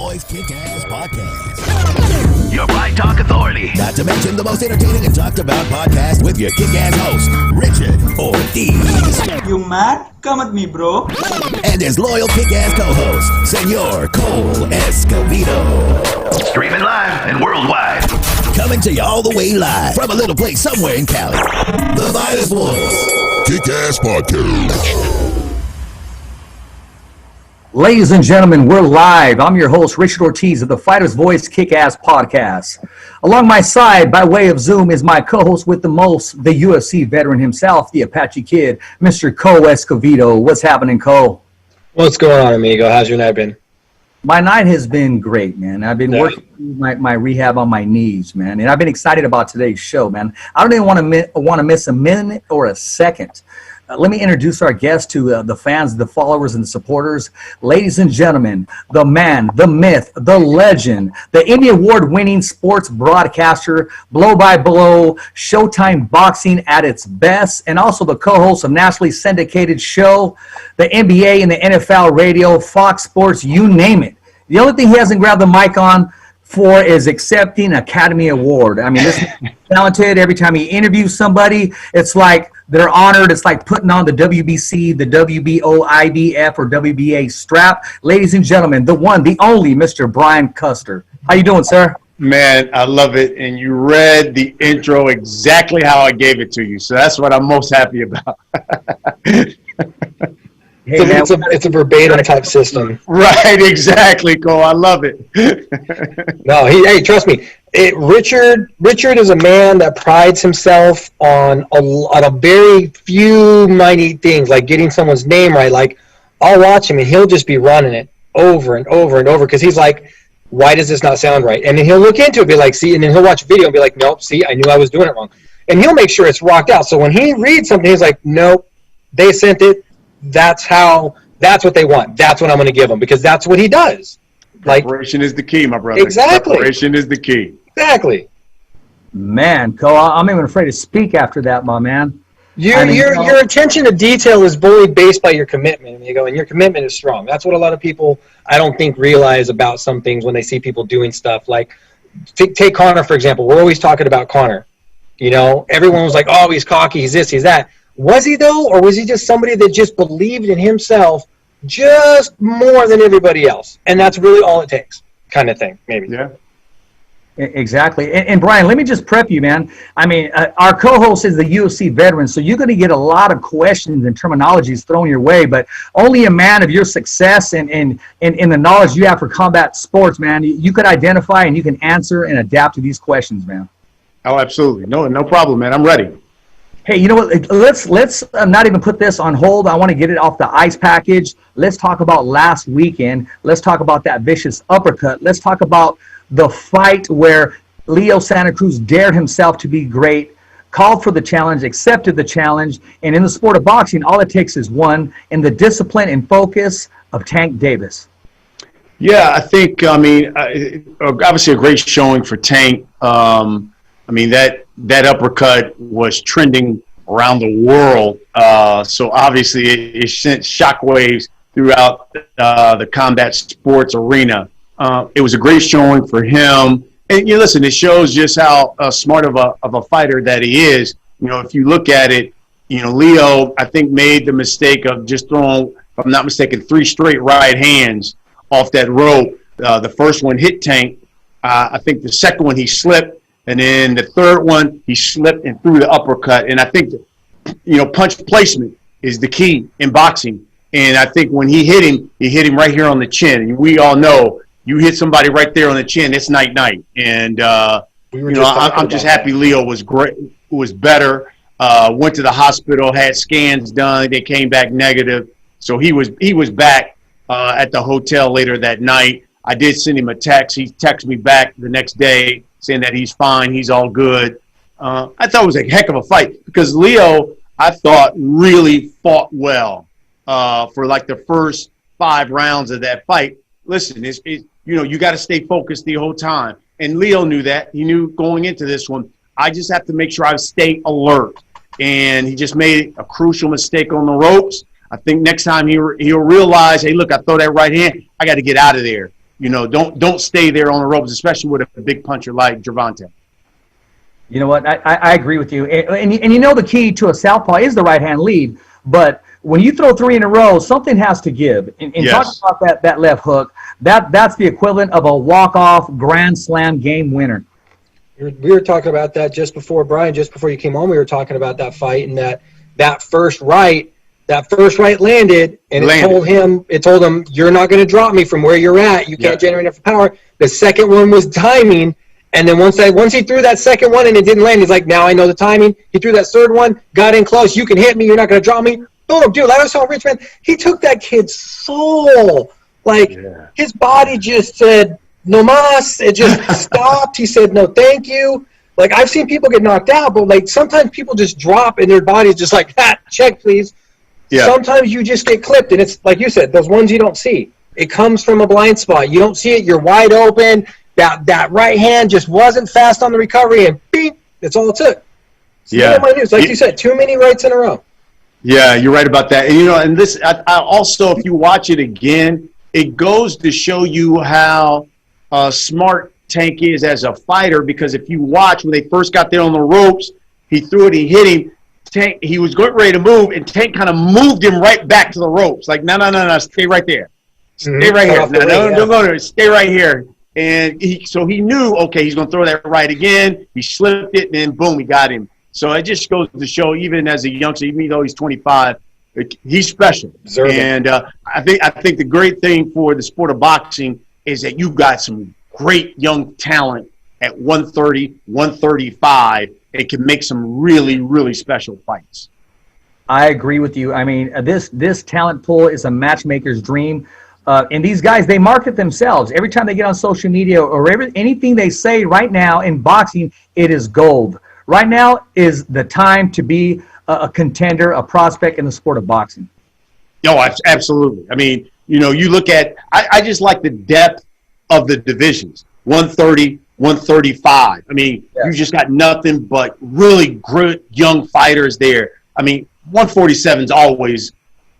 Boys Kick-Ass Podcast. Your Right Talk Authority. Not to mention the most entertaining and talked about podcast with your kick-ass host, Richard ORTIZ. You mad? Come at me, bro. And his loyal kick-ass co-host, Senor Cole Escovedo. Streaming live and worldwide. Coming to you all the way live from a little place somewhere in Cali. The Virus Boys Kick-Ass Podcast. Ladies and gentlemen, we're live. I'm your host, Richard ORTIZ of the Fighter's Voice Kick-Ass Podcast. Along my side, by way of Zoom, is my co-host with the most, the UFC veteran himself, the Apache Kid, Mr. Cole Escovedo. What's happening, Cole? What's going on, amigo? How's your night been? My night has been great, man. I've been working my rehab on my knees, man, and I've been excited about today's show, man. I don't even want to miss a minute or a second. Let me introduce our guest to the fans, the followers, and the supporters. Ladies and gentlemen, the man, the myth, the legend, the Emmy Award-winning sports broadcaster, blow-by-blow, Showtime boxing at its best, and also the co-host of nationally syndicated show, the NBA and the NFL radio, Fox Sports, you name it. The only thing he hasn't grabbed the mic on for is accepting Academy Award. I mean, this is talented. Every time he interviews somebody, it's like they're honored. It's like putting on the WBC, the WBO, IBF, or WBA strap. Ladies and gentlemen, the one, the only, Mr. Brian CUSTER. How you doing, sir? Man, I love it. And you read the intro exactly how I gave it to you. So that's what I'm most happy about. Hey, it's a verbatim type system. Right, exactly, Cole. I love it. No, hey, trust me. Richard is a man that prides himself on a very few minute things, like getting someone's name right. Like, I'll watch him, and he'll just be running it over and over and over because he's like, why does this not sound right? And then he'll look into it, be like, see, and then he'll watch a video and be like, nope, see, I knew I was doing it wrong. And he'll make sure it's rocked out. So when he reads something, he's like, nope, they sent it. That's what they want. That's what I'm going to give them because that's what he does. Like, preparation is the key, my brother. Exactly. Preparation is the key. Exactly. Man, Cole, I'm even afraid to speak after that, my man. Your attention to detail is fully based by your commitment, amigo, and your commitment is strong. That's what a lot of people, I don't think, realize about some things when they see people doing stuff. Like, take Conor, for example. We're always talking about Conor. You know, everyone was like, oh, he's cocky, he's this, he's that. Was he, though, or was he just somebody that just believed in himself just more than everybody else? And that's really all it takes, kind of thing, maybe. Yeah. Exactly. And Brian, let me just prep you, man. I mean, our co-host is the UFC veteran, so you're going to get a lot of questions and terminologies thrown your way, but only a man of your success and the knowledge you have for combat sports, man, you could identify and you can answer and adapt to these questions, man. Oh, absolutely. No problem, man. I'm ready. Hey, you know what? Let's not even put this on hold. I want to get it off the ice package. Let's talk about last weekend. Let's talk about that vicious uppercut. Let's talk about the fight where Leo Santa Cruz dared himself to be great, called for the challenge, accepted the challenge, and in the sport of boxing, all it takes is one, and the discipline and focus of Tank Davis. Yeah, I think, obviously a great showing for Tank. That uppercut was trending around the world. So obviously it sent shockwaves throughout the combat sports arena. It was a great showing for him. And listen, it shows just how smart of a fighter that he is. You know, if you look at it, Leo, I think, made the mistake of just throwing, if I'm not mistaken, 3 straight right hands off that rope. The first one hit Tank. I think the second one he slipped. And then the third one, he slipped and threw the uppercut. And I think, punch placement is the key in boxing. And I think when he hit him right here on the chin. And we all know you hit somebody right there on the chin, it's night-night. And, I'm just happy Leo was great, was better, went to the hospital, had scans done. They came back negative. So he was back at the hotel later that night. I did send him a text. He texted me back the next day saying that he's fine, he's all good. I thought it was a heck of a fight because Leo, I thought, really fought well for like the first 5 rounds of that fight. Listen, you got to stay focused the whole time. And Leo knew that. He knew going into this one, I just have to make sure I stay alert. And he just made a crucial mistake on the ropes. I think next time he'll realize, hey, look, I throw that right hand, I got to get out of there. don't stay there on the ropes, especially with a big puncher like Gervonta. You know what? I agree with you. And you know the key to a southpaw is the right-hand lead. But when you throw 3 in a row, something has to give. And Yes. talking about that left hook, that's the equivalent of a walk-off grand slam game winner. We were talking about that just before, Brian, just before you came on, we were talking about that fight, and that first right landed, and it told him, you're not going to drop me from where you're at. You can't generate enough power. The second one was timing. And then once he threw that second one and it didn't land, he's like, now I know the timing. He threw that third one, got in close. You can hit me. You're not going to drop me. Boom, dude. Like I saw Rich, man. He took that kid's soul. Like, his body just said, no mas. It just stopped. He said, no, thank you. Like, I've seen people get knocked out, but, like, sometimes people just drop and their body's just like, check, please. Yeah. Sometimes you just get clipped, and it's, like you said, those ones you don't see. It comes from a blind spot. You don't see it. You're wide open. That right hand just wasn't fast on the recovery, and bing, that's all it took. So my news, like you said, too many rights in a row. Yeah, you're right about that. And, and this, I also, if you watch it again, it goes to show you how smart Tank is as a fighter, because if you watch when they first got there on the ropes, he threw it, he hit him. Tank, he was going ready to move, and Tank kind of moved him right back to the ropes. Like, no, stay right there. Stay right here. Don't go there. Stay right here. And so he knew, okay, he's going to throw that right again. He slipped it, and then boom, he got him. So it just goes to show, even as a youngster, even though he's 25, he's special. And I think the great thing for the sport of boxing is that you've got some great young talent at 130, 135, and can make some really, really special fights. I agree with you. I mean, this talent pool is a matchmaker's dream. And these guys, they market themselves. Every time they get on social media or anything they say right now in boxing, it is gold. Right now is the time to be a contender, a prospect in the sport of boxing. No, absolutely. I mean, you look at – I just like the depth of the divisions, 130, 135. I mean, you just got nothing but really good young fighters there. I mean, 147 is always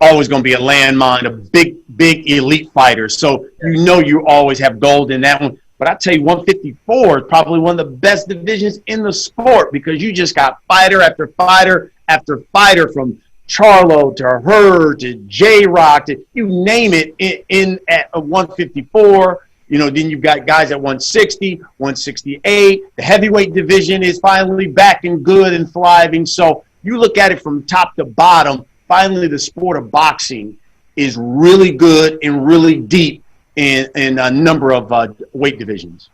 going to be a landmine, a big elite fighter. So you always have gold in that one. But I tell you, 154 is probably one of the best divisions in the sport, because you just got fighter after fighter after fighter, from Charlo to Her to J-Rock to you name it in at 154. Then you've got guys at 160, 168. The heavyweight division is finally back and good and thriving. So you look at it from top to bottom. Finally, the sport of boxing is really good and really deep in a number of weight divisions.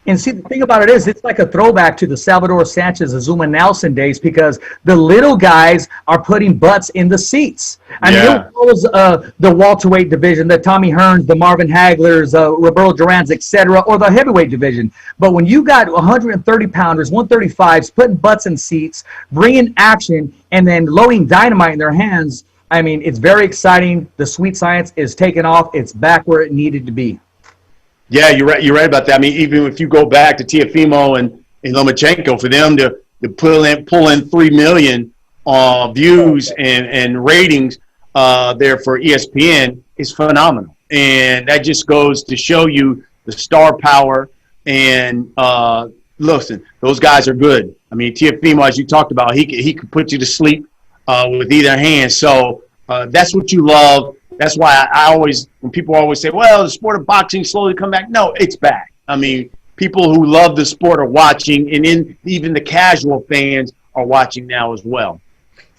And see, the thing about it is, it's like a throwback to the Salvador Sanchez, Azuma Nelson days, because the little guys are putting butts in the seats. I mean, it was the welterweight division, the Tommy Hearns, the Marvin Haglers, Roberto Duran's, etc., or the heavyweight division. But when you got 130-pounders, 135s, putting butts in seats, bringing action, and then loading dynamite in their hands, I mean, it's very exciting. The sweet science is taking off. It's back where it needed to be. Yeah, you're right. You're right about that. I mean, even if you go back to Teofimo and Lomachenko, for them to pull in 3 million views and ratings there for ESPN is phenomenal, and that just goes to show you the star power. And listen, those guys are good. I mean, Teofimo, as you talked about, he could put you to sleep with either hand. So that's what you love. That's why I always, when people always say, well, the sport of boxing slowly come back. No, it's back. I mean, people who love the sport are watching, and even the casual fans are watching now as well.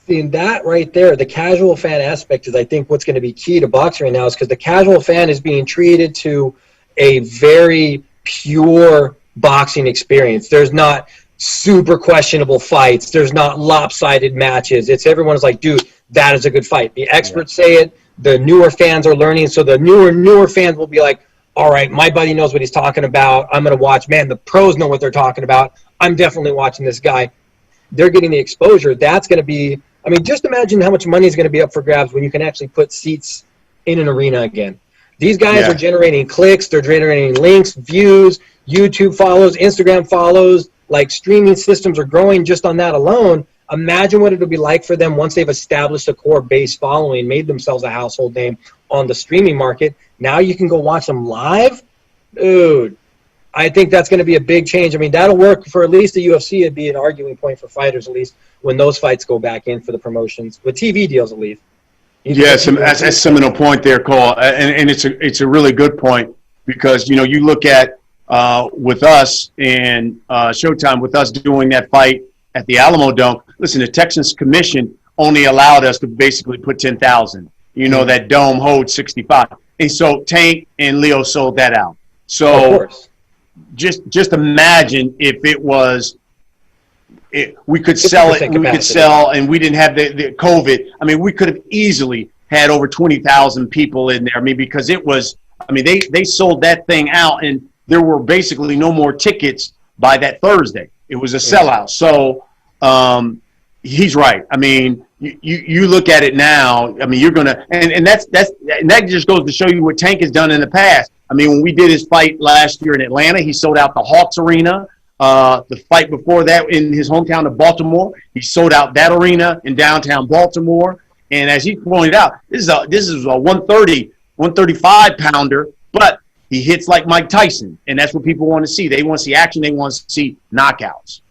Seeing that right there, the casual fan aspect is, I think, what's going to be key to boxing right now, is because the casual fan is being treated to a very pure boxing experience. There's not super questionable fights. There's not lopsided matches. Everyone's like, dude, that is a good fight. The experts say it. The newer fans are learning, so the newer fans will be like, all right, my buddy knows what he's talking about. I'm going to watch. Man, the pros know what they're talking about. I'm definitely watching this guy. They're getting the exposure. That's going to be – I mean, just imagine how much money is going to be up for grabs when you can actually put seats in an arena again. These guys are generating clicks. They're generating links, views, YouTube follows, Instagram follows. Like, streaming systems are growing just on that alone. Imagine what it'll be like for them once they've established a core base following, made themselves a household name on the streaming market. Now you can go watch them live. Dude, I think that's going to be a big change. I mean, that'll work for at least the UFC. It'd be an arguing point for fighters, at least when those fights go back in for the promotions, with TV deals at least. Yes, that's a seminal point there, Cole, and it's a really good point because you look at with us and Showtime, with us doing that fight at the Alamo Dome. Listen, the Texas Commission only allowed us to basically put 10,000. That dome holds 65, and so Tank and Leo sold that out. So just imagine if it was. We could sell it. We could sell, and we didn't have the COVID. I mean, we could have easily had over 20,000 people in there. I mean, because it was. I mean, they sold that thing out, and there were basically no more tickets by that Thursday. It was a sellout. So he's right. I mean, you look at it now. I mean, you're gonna, and that just goes to show you what Tank has done in the past. I mean, when we did his fight last year in Atlanta, he sold out the Hawks Arena. The fight before that in his hometown of Baltimore, he sold out that arena in downtown Baltimore. And as he pointed out, this is a 135 pounder, but he hits like Mike Tyson, and that's what people want to see. They want to see action. They want to see knockouts.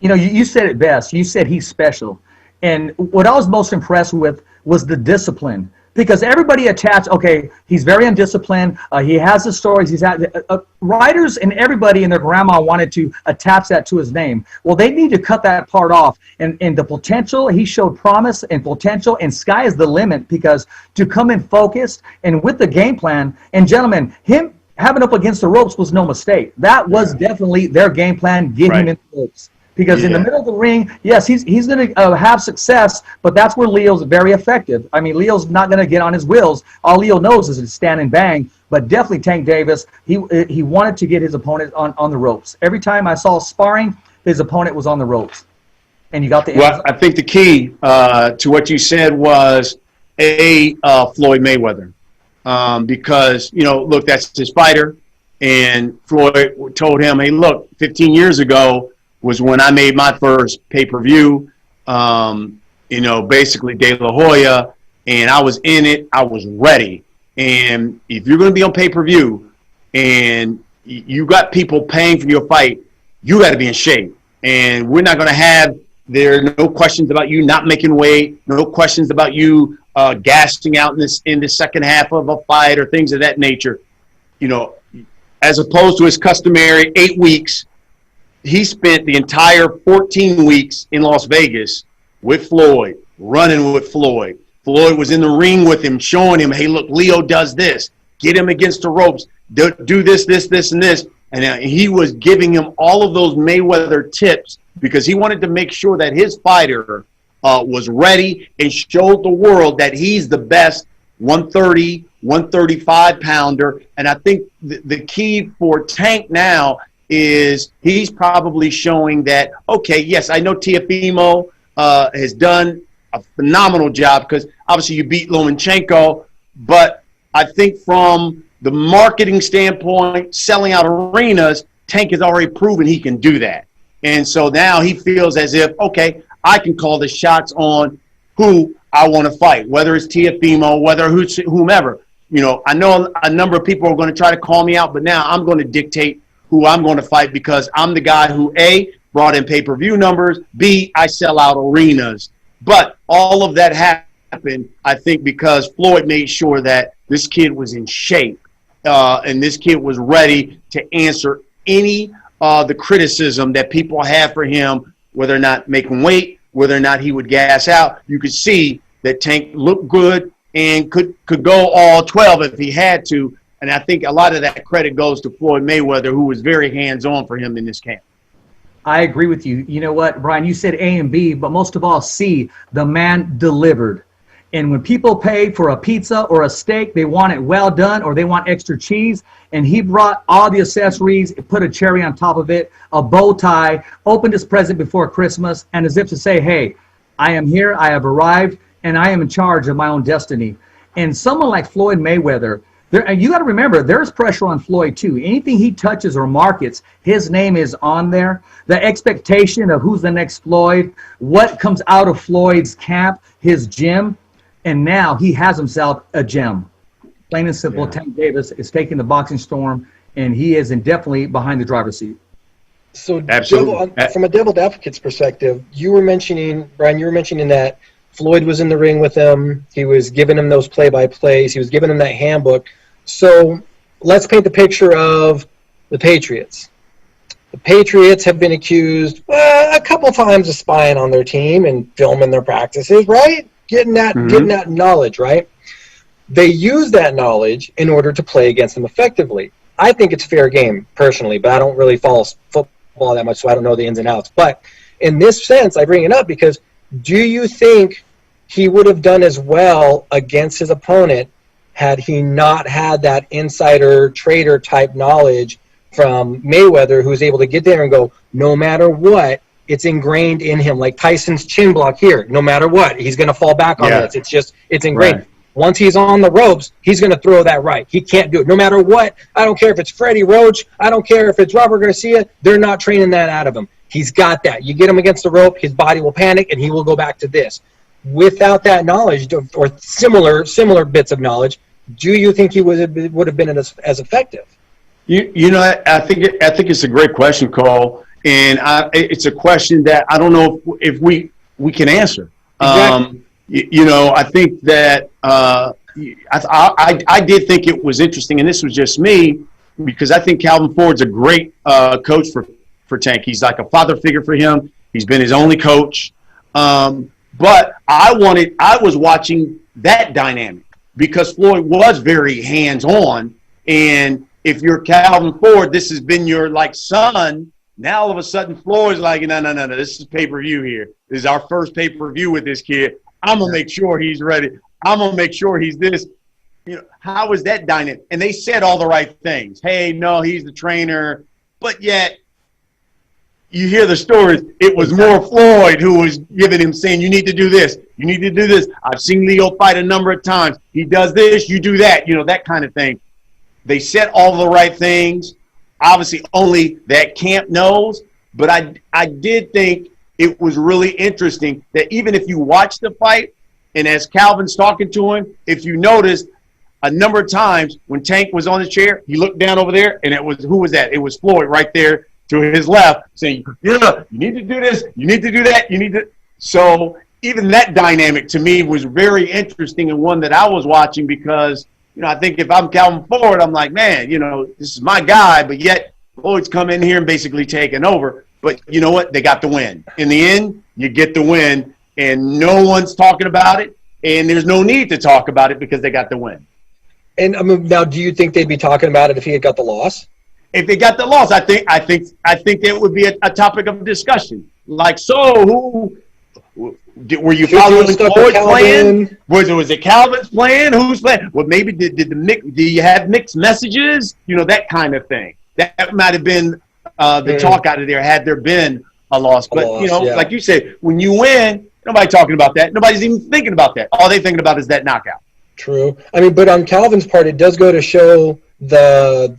You said it best. You said he's special. And what I was most impressed with was the discipline. Because everybody attached, okay, he's very undisciplined. He has the stories. He's had writers and everybody and their grandma wanted to attach that to his name. Well, they need to cut that part off. And the potential, he showed promise and potential, and sky is the limit because to come in focused and with the game plan. And gentlemen, him having up against the ropes was no mistake. That was definitely their game plan. Get him in the ropes. Because in the middle of the ring, yes, he's going to have success, but that's where Leo's very effective. I mean, Leo's not going to get on his wheels. All Leo knows is to stand and bang. But definitely Tank Davis, he wanted to get his opponent on the ropes. Every time I saw sparring, his opponent was on the ropes. And you got the Well, I think the key to what you said was Floyd Mayweather. Because, look, that's his fighter. And Floyd told him, hey, look, 15 years ago, was when I made my first pay-per-view, basically De La Hoya, and I was in it. I was ready. And if you're going to be on pay-per-view and you got people paying for your fight, you got to be in shape. And we're not going to have no questions about you not making weight, no questions about you gassing out in the second half of a fight or things of that nature. As opposed to his customary 8 weeks, he spent the entire 14 weeks in Las Vegas with Floyd, running with Floyd. Floyd was in the ring with him, showing him, hey, look, Leo does this. Get him against the ropes. Do this, this, this, and this. And he was giving him all of those Mayweather tips because he wanted to make sure that his fighter was ready and showed the world that he's the best 130, 135 pounder. And I think the key for Tank now is he's probably showing that, okay, yes, I know Teofimo has done a phenomenal job because obviously you beat Lomachenko, but I think from the marketing standpoint, selling out arenas, Tank has already proven he can do that. And so now he feels as if, okay, I can call the shots on who I want to fight, whether it's Teofimo, whether whomever. I know a number of people are going to try to call me out, but now I'm going to dictate who I'm going to fight because I'm the guy who, A, brought in pay-per-view numbers, B, I sell out arenas. But all of that happened, I think, because Floyd made sure that this kid was in shape and this kid was ready to answer any the criticism that people have for him, whether or not making weight, whether or not he would gas out. You could see that Tank looked good and could go all 12 if he had to. And I think a lot of that credit goes to Floyd Mayweather, who was very hands-on for him in this camp. I agree with you. You know what, Brian, you said A and B, but most of all C, the man delivered. And when people pay for a pizza or a steak, they want it well done or they want extra cheese. And he brought all the accessories, put a cherry on top of it, a bow tie, opened his present before Christmas, and as if to say, hey, I am here, I have arrived, and I am in charge of my own destiny. And someone like Floyd Mayweather, you got to remember, there's pressure on Floyd too. Anything he touches or markets, his name is on there. The expectation of who's the next Floyd, what comes out of Floyd's camp, his gym, and now he has himself a gem. Plain and simple, yeah. Tank Davis is taking the boxing storm and he is definitely behind the driver's seat. So, Absolutely. From a devil's advocate's perspective, you were mentioning, Brian, that Floyd was in the ring with him. He was giving him those play-by-plays. He was giving him that handbook. So let's paint the picture of the Patriots. The Patriots have been accused a couple times of spying on their team and filming their practices, right? Getting that knowledge, right? They use that knowledge in order to play against them effectively. I think it's fair game, personally, but I don't really follow football that much, so I don't know the ins and outs. But in this sense, I bring it up because do you think he would have done as well against his opponent had he not had that insider trader type knowledge from Mayweather, who's able to get there and go, no matter what, it's ingrained in him. Like Tyson's chin block here, no matter what, he's going to fall back on this. It's ingrained. Right. Once he's on the ropes, he's going to throw that right. He can't do it. No matter what, I don't care if it's Freddie Roach, I don't care if it's Robert Garcia, they're not training that out of him. He's got that. You get him against the rope, his body will panic, and he will go back to this. Without that knowledge, or similar bits of knowledge, do you think he would have been as effective? You know, I think it's a great question, Cole, and it's a question that I don't know if we can answer. Exactly. You know, I think that I did think it was interesting, and this was just me, because I think Calvin Ford's a great coach for Tank. He's like a father figure for him. He's been his only coach. But I was watching that dynamic because Floyd was very hands-on, and if you're Calvin Ford, this has been your like son. Now all of a sudden Floyd's like, no, this is pay-per-view here. This is our first pay-per-view with this kid. I'm going to make sure he's ready. I'm going to make sure he's this. You know, how is that dynamic? And they said all the right things. Hey, no, he's the trainer. But yet, you hear the stories. It was more Floyd who was giving him, saying, you need to do this. You need to do this. I've seen Leo fight a number of times. He does this. You do that. You know, that kind of thing. They said all the right things. Obviously, only that camp knows. But I did think it was really interesting that even if you watch the fight, and as Calvin's talking to him, if you notice, a number of times when Tank was on the chair, he looked down over there, and who was that? It was Floyd right there to his left saying, yeah, you need to do this, you need to do that, you need to. So even that dynamic to me was very interesting, and one that I was watching because, you know, I think if I'm Calvin Ford, I'm like, man, you know, this is my guy, but yet Floyd's come in here and basically taken over. But you know what? They got the win. In the end, you get the win, and no one's talking about it, and there's no need to talk about it because they got the win. And I mean, now, do you think they'd be talking about it if he had got the loss? If they got the loss, I think that would be a topic of discussion. Like, so were you following Floyd's plan? Was it Calvin's plan? Who's plan? Well, maybe do you have mixed messages? You know, that kind of thing. That might have been the talk out of there had there been a loss. But, you know, like you said, when you win, nobody's talking about that. Nobody's even thinking about that. All they're thinking about is that knockout. True. I mean, but on Calvin's part, it does go to show the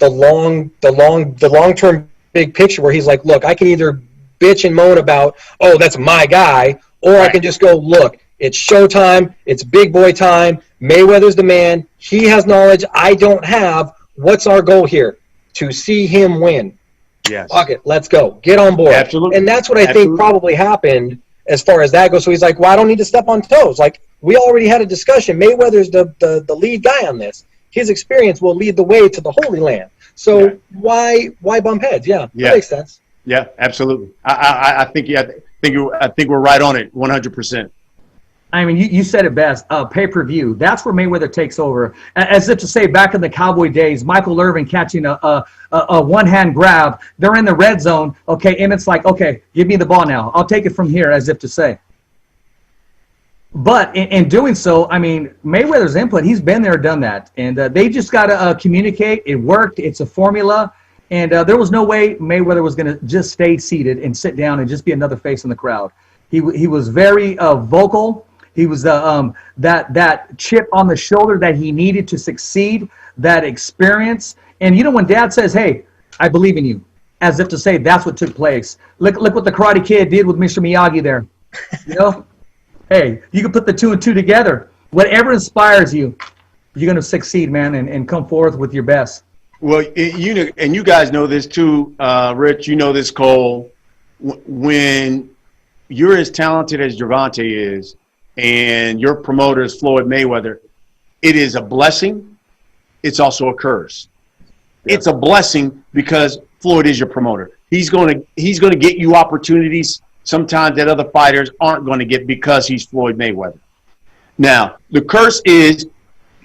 long-term big picture where he's like, look, I can either bitch and moan about, oh, that's my guy, or right. I can just go, look, it's showtime, it's big boy time, Mayweather's the man, he has knowledge I don't have, what's our goal here? To see him win. Yes. Fuck it, let's go. Get on board. Absolutely. And that's what I think probably happened as far as that goes. So he's like, well, I don't need to step on toes. Like, we already had a discussion. Mayweather's the lead guy on this. His experience will lead the way to the Holy Land. So why bump heads? Yeah, that makes sense. Yeah, absolutely. I think we're right on it, 100%. I mean, you said it best. Pay-per-view. That's where Mayweather takes over. As if to say, back in the Cowboy days, Michael Irvin catching a one-hand grab. They're in the red zone. Okay, and it's like, okay, give me the ball now. I'll take it from here, as if to say. But in doing so, I mean, Mayweather's input, he's been there, done that. And they just got to communicate. It worked. It's a formula. And there was no way Mayweather was going to just stay seated and sit down and just be another face in the crowd. He was very vocal. He was that chip on the shoulder that he needed to succeed, that experience. And, you know, when Dad says, hey, I believe in you, as if to say that's what took place. Look what the Karate Kid did with Mr. Miyagi there. You know? Hey, you can put the two and two together. Whatever inspires you, you're going to succeed, man, and come forth with your best. Well, you know, and you guys know this too, Rich. You know this, Cole. When you're as talented as Gervonta is, and your promoter is Floyd Mayweather, it is a blessing. It's also a curse. Yeah. It's a blessing because Floyd is your promoter. He's going to get you opportunities sometimes that other fighters aren't going to get because he's Floyd Mayweather. Now, the curse is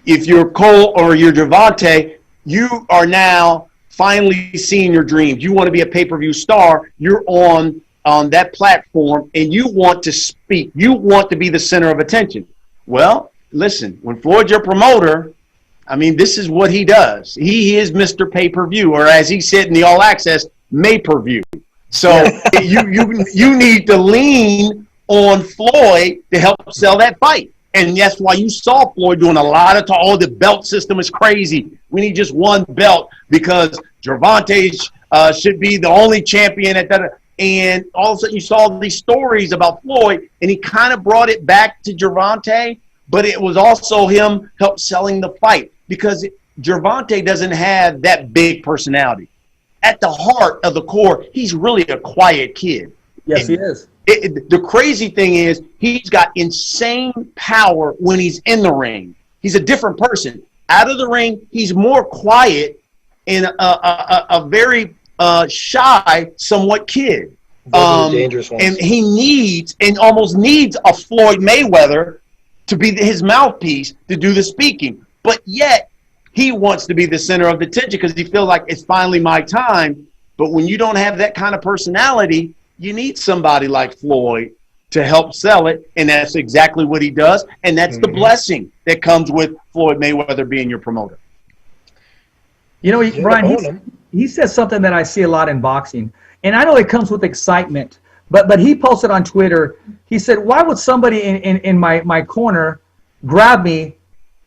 if you're Cole or you're Gervonta, you are now finally seeing your dreams. You want to be a pay-per-view star. You're on that platform, and you want to speak. You want to be the center of attention. Well, listen, when Floyd's your promoter, I mean, this is what he does. He is Mr. Pay-per-view, or as he said in the All Access, May-per-view. So you need to lean on Floyd to help sell that fight. And that's why you saw Floyd doing a lot of talk. Oh, the belt system is crazy. We need just one belt because Gervonta should be the only champion at that. And all of a sudden you saw these stories about Floyd, and he kind of brought it back to Gervonta, but it was also him help selling the fight because Gervonta doesn't have that big personality. At the heart of the core, he's really a quiet kid. Yes, he is. The crazy thing is he's got insane power when he's in the ring. He's a different person. Out of the ring, he's more quiet and a very shy, somewhat kid. Dangerous ones. And he needs and almost needs a Floyd Mayweather to be his mouthpiece to do the speaking. But yet he wants to be the center of the attention because he feels like it's finally my time. But when you don't have that kind of personality, you need somebody like Floyd to help sell it, and that's exactly what he does. And that's the blessing that comes with Floyd Mayweather being your promoter. You know, Brian, he says something that I see a lot in boxing, and I know it comes with excitement, but he posted on Twitter, he said, why would somebody in my corner grab me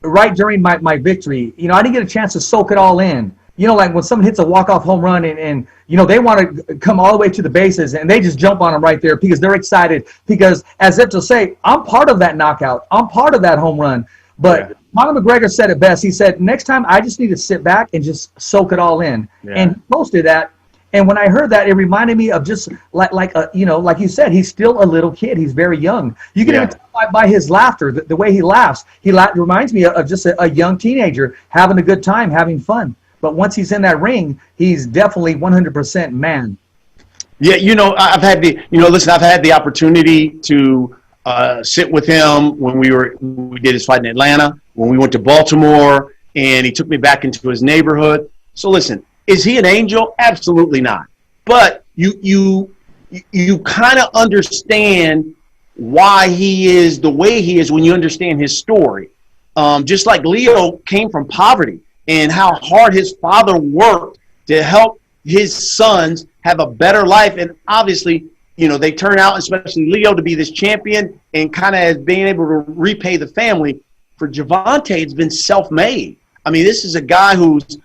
right during my victory? You know, I didn't get a chance to soak it all in. You know, like when someone hits a walk-off home run and you know, they want to come all the way to the bases and they just jump on them right there because they're excited. Because as if to say, I'm part of that knockout. I'm part of that home run. But Conor McGregor said it best. He said, next time I just need to sit back and just soak it all in. Yeah. And he posted that. And when I heard that, it reminded me of just like you know, like you said, he's still a little kid. He's very young. You can even tell by his laughter, the way he laughs. Reminds me of just a young teenager having a good time, having fun. But once he's in that ring, he's definitely 100% man. Yeah, you know, I've had the opportunity to sit with him when we did his fight in Atlanta, when we went to Baltimore, and he took me back into his neighborhood. So listen, is he an angel? Absolutely not. But you kind of understand why he is the way he is when you understand his story. Just like Leo came from poverty and how hard his father worked to help his sons have a better life. And obviously, you know, they turn out, especially Leo, to be this champion and kind of as being able to repay the family. For Gervonta, it's been self-made. I mean, this is a guy whose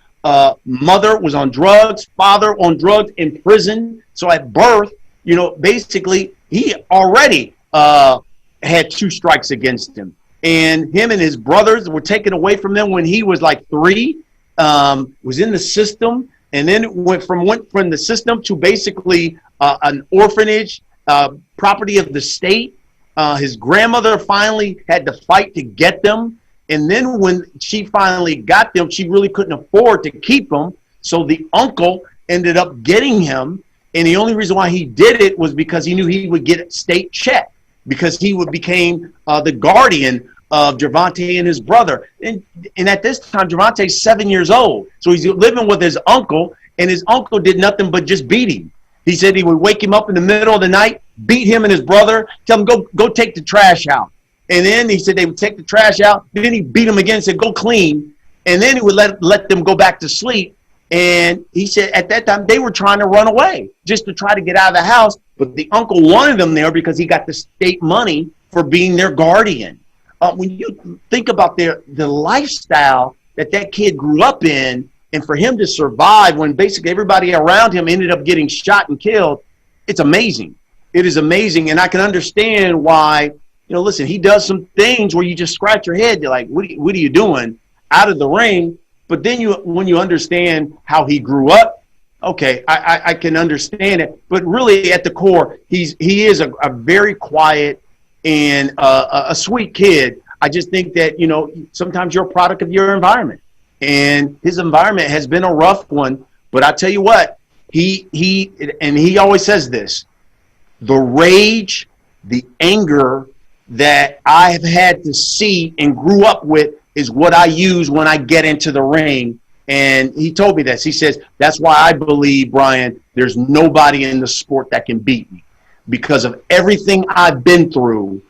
mother was on drugs, father on drugs, in prison. So at birth, you know, basically he already had 2 strikes against him. And him and his brothers were taken away from them when he was like 3, was in the system, and then went from the system to basically an orphanage, property of the state. His grandmother finally had to fight to get them. And then when she finally got them, she really couldn't afford to keep them. So the uncle ended up getting him. And the only reason why he did it was because he knew he would get a state check, because he became the guardian of Gervonta and his brother. And at this time, Gervonta's 7 years old. So he's living with his uncle, and his uncle did nothing but just beat him. He said he would wake him up in the middle of the night, beat him and his brother, tell him, go take the trash out. And then he said they would take the trash out. Then he beat him again and said, go clean. And then he would let them go back to sleep. And he said at that time they were trying to run away just to try to get out of the house. But the uncle wanted them there because he got the state money for being their guardian. When you think about the lifestyle that kid grew up in, and for him to survive when basically everybody around him ended up getting shot and killed, it's amazing. It is amazing. And I can understand why, you know, listen, he does some things where you just scratch your head. You're like, what are you doing? Out of the ring, But then when you understand how he grew up, okay, I can understand it. But really, at the core, he is a very quiet and a sweet kid. I just think that, you know, sometimes you're a product of your environment. And his environment has been a rough one. But I tell you what, he always says this, the rage, the anger that I have had to see and grew up with is what I use when I get into the ring. And he told me this. He says, that's why I believe, Brian, there's nobody in the sport that can beat me. Because of everything I've been through,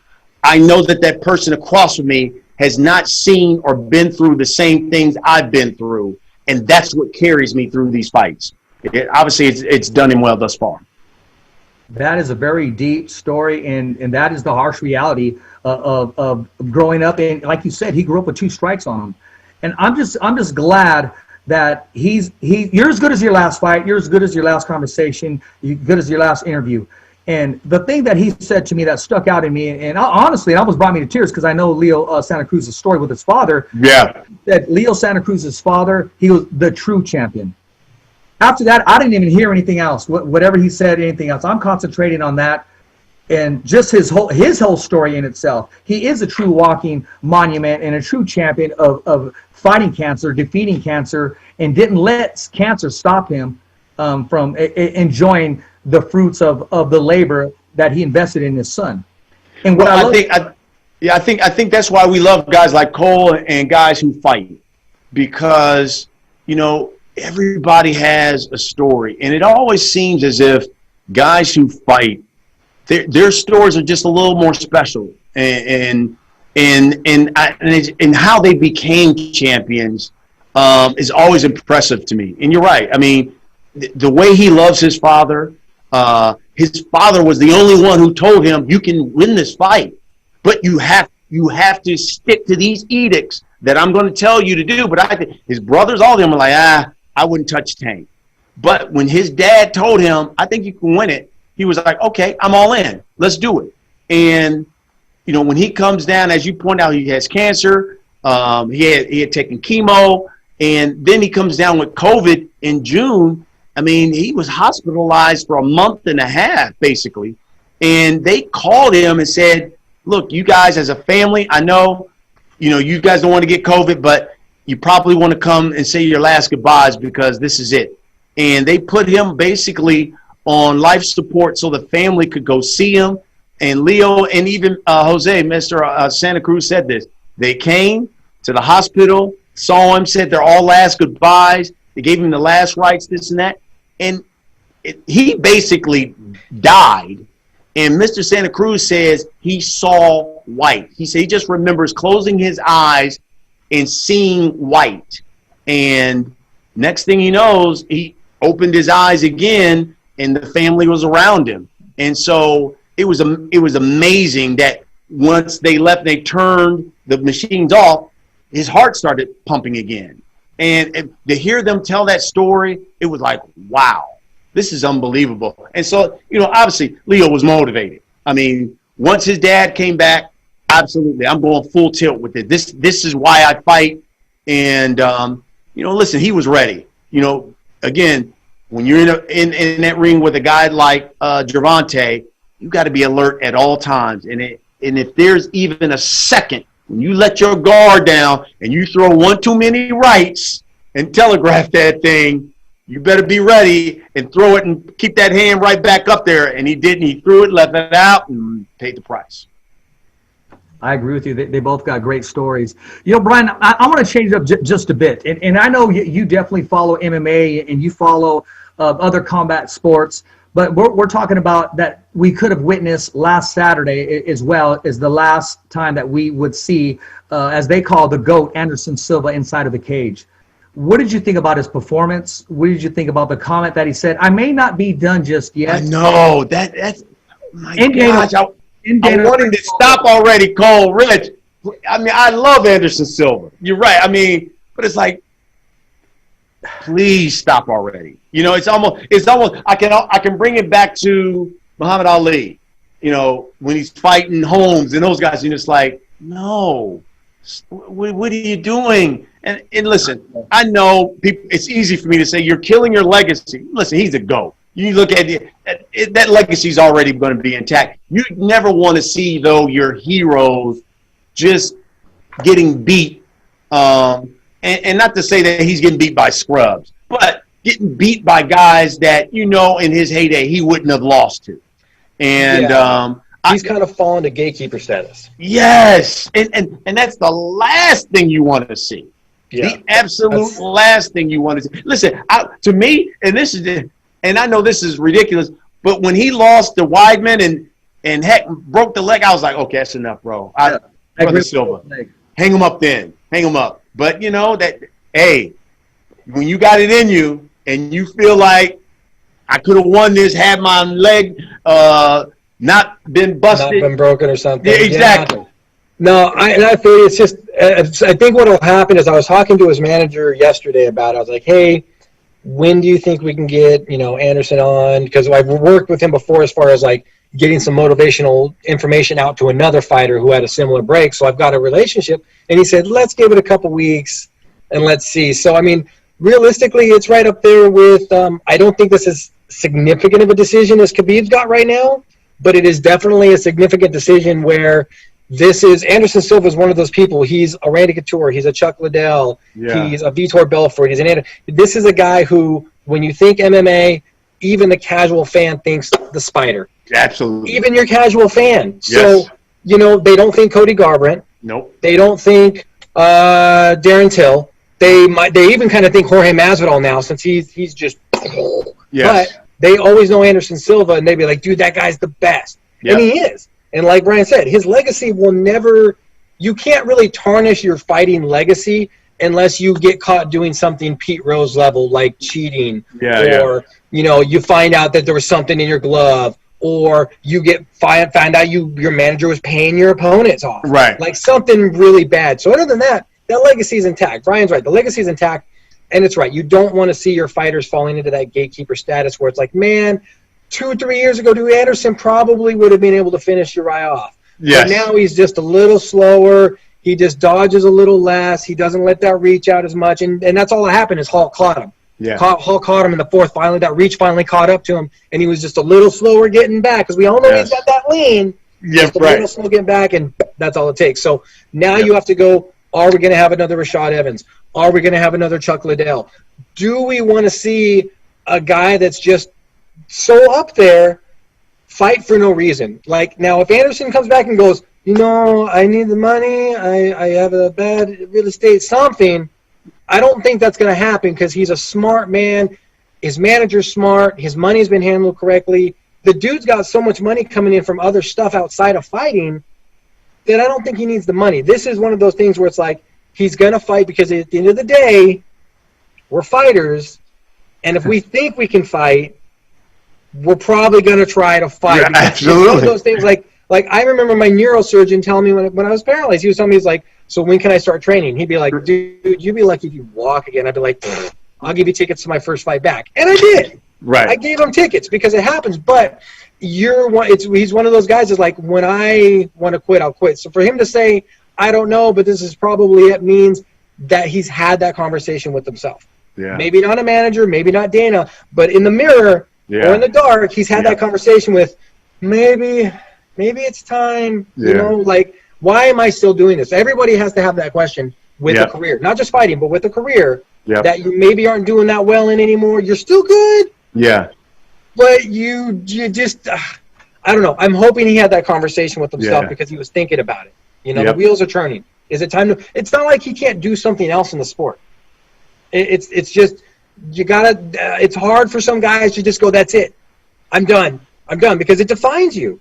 I know that that person across from me has not seen or been through the same things I've been through. And that's what carries me through these fights. Obviously, it's done him well thus far. That is a very deep story, and that is the harsh reality of growing up. And like you said, he grew up with 2 strikes on him. And I'm just glad that you're as good as your last fight. You're as good as your last conversation. You're good as your last interview. And the thing that he said to me that stuck out in me, and honestly, it almost brought me to tears because I know Leo Santa Cruz's story with his father. Yeah. That Leo Santa Cruz's father, he was the true champion. After that, I didn't even hear anything else. Whatever he said, anything else. I'm concentrating on that, and just his whole story in itself. He is a true walking monument and a true champion of fighting cancer, defeating cancer, and didn't let cancer stop him from enjoying the fruits of the labor that he invested in his son. And what I think that's why we love guys like Cole and guys who fight, because, you know, everybody has a story, and it always seems as if guys who fight, their stories are just a little more special, and how they became champions is always impressive to me. And you're right. I mean, the way he loves his father was the only one who told him, you can win this fight, but you have to stick to these edicts that I'm going to tell you to do. But I think his brothers, all of them, were like, I wouldn't touch Tank. But when his dad told him, I think you can win it, he was like, okay, I'm all in. Let's do it. And, you know, when he comes down, as you point out, he has cancer. He had taken chemo. And then he comes down with COVID in June. I mean, he was hospitalized for a month and a half, basically. And they called him and said, look, you guys as a family, I know, you know, you guys don't want to get COVID, but you probably want to come and say your last goodbyes because this is it. And they put him basically on life support so the family could go see him. And Leo and even Jose, Mr. Santa Cruz said this. They came to the hospital, saw him, said their all last goodbyes. They gave him the last rites, this and that. And he basically died. And Mr. Santa Cruz says he saw white. He said he just remembers closing his eyes and seeing white. And next thing he knows, he opened his eyes again, and the family was around him. And so it was amazing that once they left, they turned the machines off, his heart started pumping again. And to hear them tell that story, it was like, wow, this is unbelievable. And so, you know, obviously Leo was motivated. I mean, once his dad came back, absolutely, I'm going full tilt with it. This is why I fight. And, you know, listen, he was ready. You know, again, when you're in that ring with a guy like Gervonta, you got to be alert at all times. And if there's even a second when you let your guard down and you throw one too many rights and telegraph that thing, you better be ready and throw it and keep that hand right back up there. And he didn't. He threw it, left it out, and paid the price. I agree with you. They both got great stories. You know, Brian, I want to change it up just a bit. And I know you definitely follow MMA and you follow other combat sports. But we're talking about that we could have witnessed last Saturday as well as the last time that we would see, as they call the GOAT, Anderson Silva, inside of the cage. What did you think about his performance? What did you think about the comment that he said, I may not be done just yet? I know. That's my gosh. I want him to stop already, Cole. Rich, I mean, I love Anderson Silva. You're right. I mean, but it's like, please stop already. You know, it's almost I can bring it back to Muhammad Ali, you know, when he's fighting Holmes and those guys, and it's like, no, what are you doing? And listen, I know people, it's easy for me to say you're killing your legacy. Listen, he's a GOAT. You look at it, that legacy's already going to be intact. You never want to see, though, your heroes just getting beat. And not to say that he's getting beat by scrubs, but getting beat by guys that, you know, in his heyday, he wouldn't have lost to. And he's kind of fallen to gatekeeper status. Yes. And that's the last thing you want to see. Yeah. The absolute last thing you want to see. Listen, to me, and I know this is ridiculous, but when he lost to Weidman and heck broke the leg, I was like, okay, that's enough, bro. Brother Silva, hang him up then. Hang him up. But you know that, hey, when you got it in you and you feel like I could have won this, had my leg not been busted, not been broken or something. Yeah, exactly. Yeah. No, I feel it's just. I think what will happen is I was talking to his manager yesterday about it. I was like, hey, when do you think we can get Anderson on? Because I've worked with him before as far as like getting some motivational information out to another fighter who had a similar break. So I've got a relationship. And he said, let's give it a couple weeks and let's see. So, I mean, realistically, it's right up there with I don't think this is significant of a decision as Khabib's got right now, but it is definitely a significant decision where this is Anderson Silva is one of those people. He's a Randy Couture. He's a Chuck Liddell. Yeah. He's a Vitor Belfort. This is a guy who, when you think MMA, even the casual fan thinks the Spider. Absolutely. Even your casual fan. Yes. So, they don't think Cody Garbrandt. Nope. They don't think Darren Till. They even kind of think Jorge Masvidal now since he's just. Yes. But they always know Anderson Silva, and they'd be like, dude, that guy's the best. Yep. And he is. And like Brian said, his legacy will never – you can't really tarnish your fighting legacy unless you get caught doing something Pete Rose level like cheating or, you find out that there was something in your glove or you find out your manager was paying your opponents off. Right. Like something really bad. So other than that, that legacy is intact. Brian's right. The legacy is intact, and it's right. You don't want to see your fighters falling into that gatekeeper status where it's like, man – 2 or 3 years ago, dude, Anderson probably would have been able to finish Uriah off. Yes. But now he's just a little slower. He just dodges a little less. He doesn't let that reach out as much. And that's all that happened is Hulk caught him. Yeah. Hulk caught him in the fourth. Finally, that reach finally caught up to him. And he was just a little slower getting back because we all know he's got that lean. Yeah, just a little slow getting back, and that's all it takes. So now you have to go, are we going to have another Rashad Evans? Are we going to have another Chuck Liddell? Do we want to see a guy that's just so up there fight for no reason? Like, now if Anderson comes back and goes, I need the money, I have a bad real estate something, I don't think that's going to happen because he's a smart man. His manager's smart. His money's been handled correctly. The dude's got so much money coming in from other stuff outside of fighting that I don't think he needs the money. This is one of those things where it's like he's going to fight because at the end of the day, we're fighters, and if we think we can fight, we're probably going to try to fight. Yeah, absolutely. It's one of those things like I remember my neurosurgeon telling me when I was paralyzed, he was telling me, he's like, so when can I start training? He'd be like, dude, you'd be lucky if you walk again. I'd be like, I'll give you tickets to my first fight back. And I did. Right. I gave him tickets because it happens. But he's one of those guys that's like, when I want to quit, I'll quit. So for him to say, I don't know, but this is probably it, means that he's had that conversation with himself. Yeah. Maybe not a manager, maybe not Dana, but in the mirror or in the dark, he's had that conversation with, maybe it's time, like, why am I still doing this? Everybody has to have that question with a career, not just fighting, but with a career that you maybe aren't doing that well in anymore. You're still good. Yeah. But you just, I don't know. I'm hoping he had that conversation with himself because he was thinking about it. The wheels are turning. Is it time to, it's not like he can't do something else in the sport. It's just, you gotta, it's hard for some guys to just go, that's it. I'm done, because it defines you.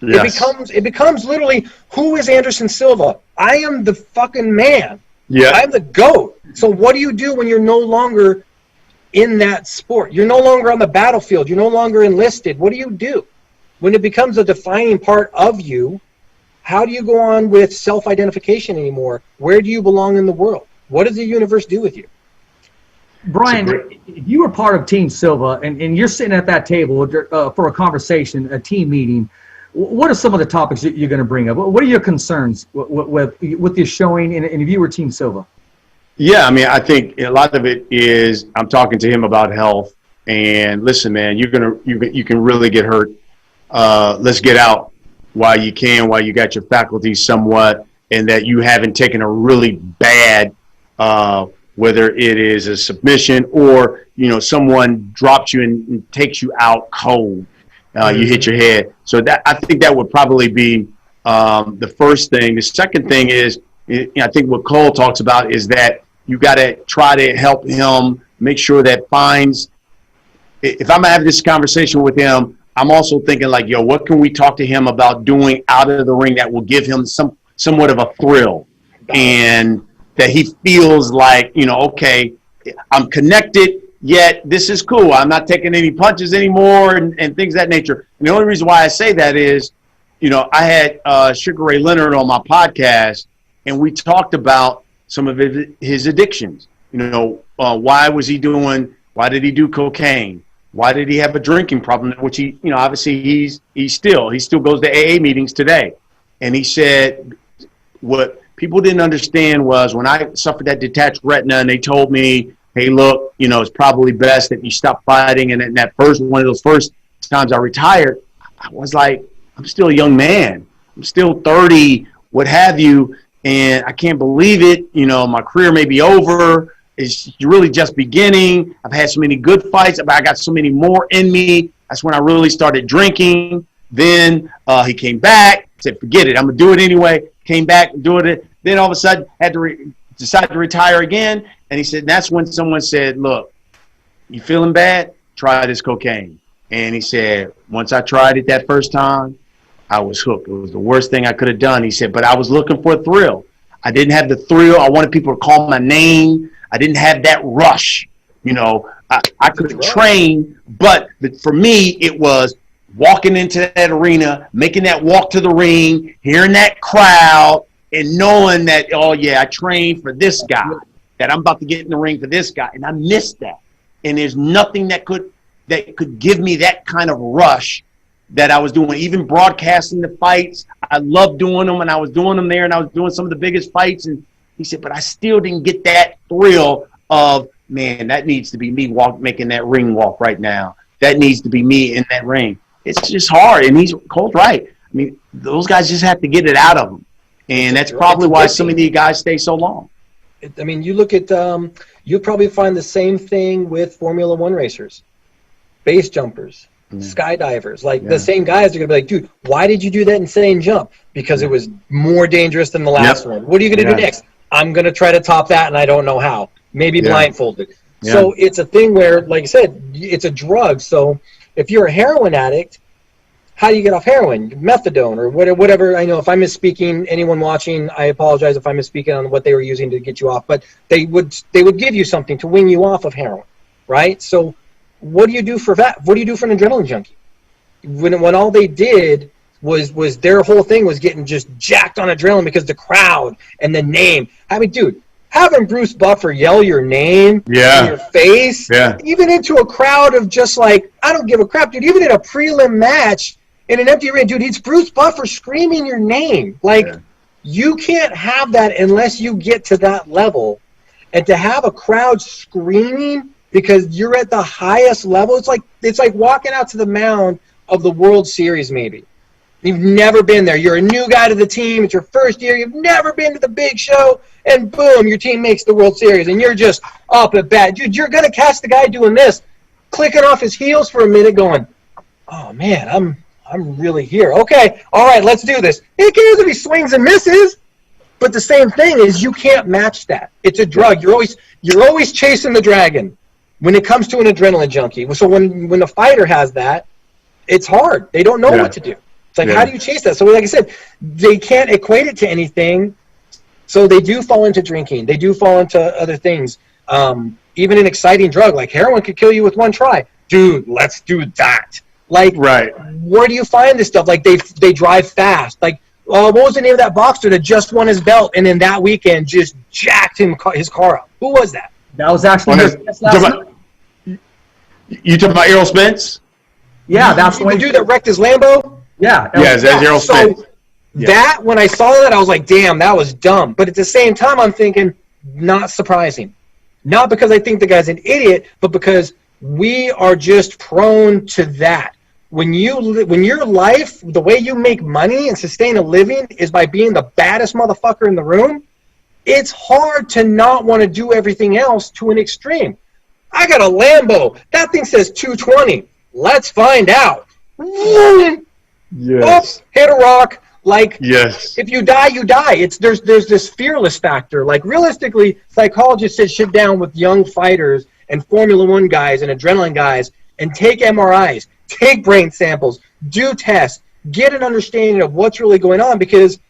Yes. It becomes literally, who is Anderson Silva? I am the fucking man. Yeah. I'm the GOAT. So what do you do when you're no longer in that sport? You're no longer on the battlefield. You're no longer enlisted. What do you do? When it becomes a defining part of you, how do you go on with self-identification anymore? Where do you belong in the world? What does the universe do with you? Brian, if you were part of Team Silva and you're sitting at that table for a conversation, a team meeting, What are some of the topics you're going to bring up? What are your concerns with this showing? And if you were Team Silva? Yeah, I mean, I think a lot of it is I'm talking to him about health. And listen, man, you can really get hurt. Let's get out while you can, while you got your faculties somewhat, and that you haven't taken a really bad, whether it is a submission or, someone drops you and takes you out cold. You hit your head. So I think that would probably be the first thing. The second thing is, I think what Cole talks about is that you got to try to help him make sure that if I'm having this conversation with him, I'm also thinking like, yo, what can we talk to him about doing out of the ring that will give him somewhat of a thrill, and that he feels like, okay, I'm connected, yet this is cool. I'm not taking any punches anymore and things of that nature. And the only reason why I say that is, I had Sugar Ray Leonard on my podcast, and we talked about some of his addictions. Why did he do cocaine? Why did he have a drinking problem? Which he, obviously he still goes to AA meetings today. And he said, what people didn't understand was when I suffered that detached retina and they told me, hey, look, it's probably best that you stop fighting. And in that one of those first times I retired, I was like, I'm still a young man. I'm still 30, what have you. And I can't believe it. My career may be over. It's really just beginning. I've had so many good fights. I got so many more in me. That's when I really started drinking. Then he came back, said, forget it. I'm going to do it anyway. Came back, doing it. Then all of a sudden had to decide to retire again. And he said, that's when someone said, look, you feeling bad? Try this cocaine. And he said, once I tried it that first time, I was hooked. It was the worst thing I could have done. He said, but I was looking for a thrill. I didn't have the thrill. I wanted people to call my name. I didn't have that rush. I could train, but for me, it was walking into that arena, making that walk to the ring, hearing that crowd, and knowing that, oh, yeah, I trained for this guy, that I'm about to get in the ring for this guy. And I missed that. And there's nothing that could give me that kind of rush that I was doing. Even broadcasting the fights, I loved doing them, and I was doing them there, and I was doing some of the biggest fights. And he said, but I still didn't get that thrill of, man, that needs to be me making that ring walk right now. That needs to be me in that ring. It's just hard, and Cole's right. I mean, those guys just have to get it out of them, and that's probably why so many guys stay so long. I mean, you look at you'll probably find the same thing with Formula One racers, base jumpers, skydivers. Like the same guys are gonna be like, dude, why did you do that insane jump? Because it was more dangerous than the last one. What are you gonna do next? I'm gonna try to top that, and I don't know how. Maybe blindfolded. Yeah. So it's a thing where, like I said, it's a drug. So if you're a heroin addict, how do you get off heroin? Methadone or whatever. I know if I'm misspeaking, anyone watching, I apologize if I'm misspeaking on what they were using to get you off. But they would give you something to wean you off of heroin, right? So what do you do for that? What do you do for an adrenaline junkie? When all they did was their whole thing was getting just jacked on adrenaline because the crowd and the name. I mean, dude, having Bruce Buffer yell your name in your face, even into a crowd of just like, I don't give a crap, dude. Even in a prelim match in an empty arena, dude, it's Bruce Buffer screaming your name. Like, you can't have that unless you get to that level. And to have a crowd screaming because you're at the highest level, it's like walking out to the mound of the World Series maybe. You've never been there. You're a new guy to the team. It's your first year. You've never been to the big show. And boom, your team makes the World Series. And you're just up at bat. Dude, you're going to catch the guy doing this, clicking off his heels for a minute going, oh, man, I'm really here. Okay, all right, let's do this. Who cares if he swings and misses? But the same thing is you can't match that. It's a drug. You're always chasing the dragon when it comes to an adrenaline junkie. So when a fighter has that, it's hard. They don't know what to do. It's like, how do you chase that? So like I said, they can't equate it to anything. So they do fall into drinking. They do fall into other things. Even an exciting drug like heroin could kill you with one try. Dude, let's do that. Like, where do you find this stuff? Like they drive fast. Like, what was the name of that boxer that just won his belt and in that weekend just jacked his car up? Who was that? That was actually you talking about Errol Spence? Yeah, that's the dude that wrecked his Lambo. Yeah. Yes, that's Errol Spence. So that, when I saw that, I was like, damn, that was dumb. But at the same time, I'm thinking, not surprising. Not because I think the guy's an idiot, but because we are just prone to that. When your life, the way you make money and sustain a living is by being the baddest motherfucker in the room, it's hard to not want to do everything else to an extreme. I got a Lambo. That thing says 220. Let's find out. Yes. Oops, hit a rock. Like, Yes. if you die, you die. There's this fearless factor. Like, realistically, psychologists sit down with young fighters and Formula One guys and adrenaline guys and take MRIs, take brain samples, do tests, get an understanding of what's really going on, because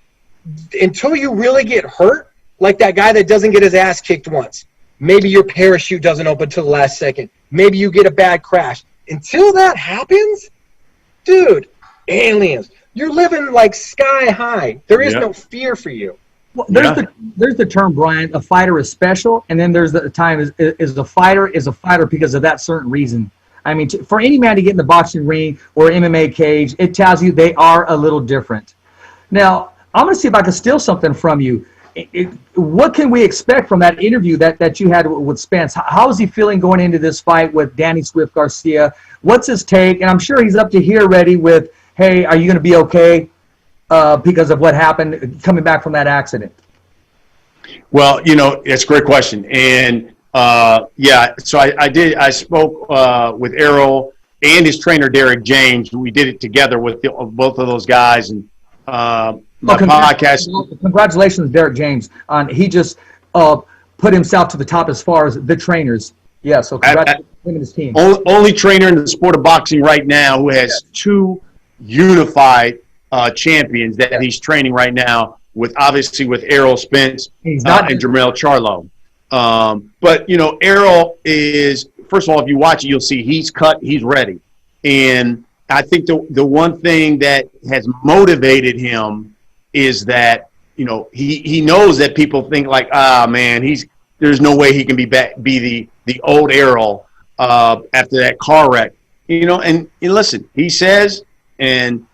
until you really get hurt, like that guy that doesn't get his ass kicked once, maybe your parachute doesn't open till the last second, maybe you get a bad crash. Until that happens, dude, aliens. You're living like sky high. There is no fear for you. Well, there's the term, Brian, a fighter is special, and then there's the time is a fighter because of that certain reason. I mean, for any man to get in the boxing ring or MMA cage, it tells you they are a little different. Now, I'm going to see if I can steal something from you. What can we expect from that interview that you had with Spence? How is he feeling going into this fight with Danny Swift Garcia? What's his take? And I'm sure he's up to here ready with, hey, are you going to be okay because of what happened coming back from that accident? Well, it's a great question. And, so I spoke with Errol and his trainer, Derek James. We did it together with both of those guys. And podcast. Congratulations, Derek James. He just put himself to the top as far as the trainers. Yeah, so congratulations to him and his team. Only trainer in the sport of boxing right now who has two unified champions that he's training right now with Errol Spence and Jermell Charlo. But Errol is, first of all, if you watch it, you'll see he's cut, he's ready. And I think the one thing that has motivated him is that, he knows that people think like, man, there's no way he can be the old Errol after that car wreck. And listen, he says, and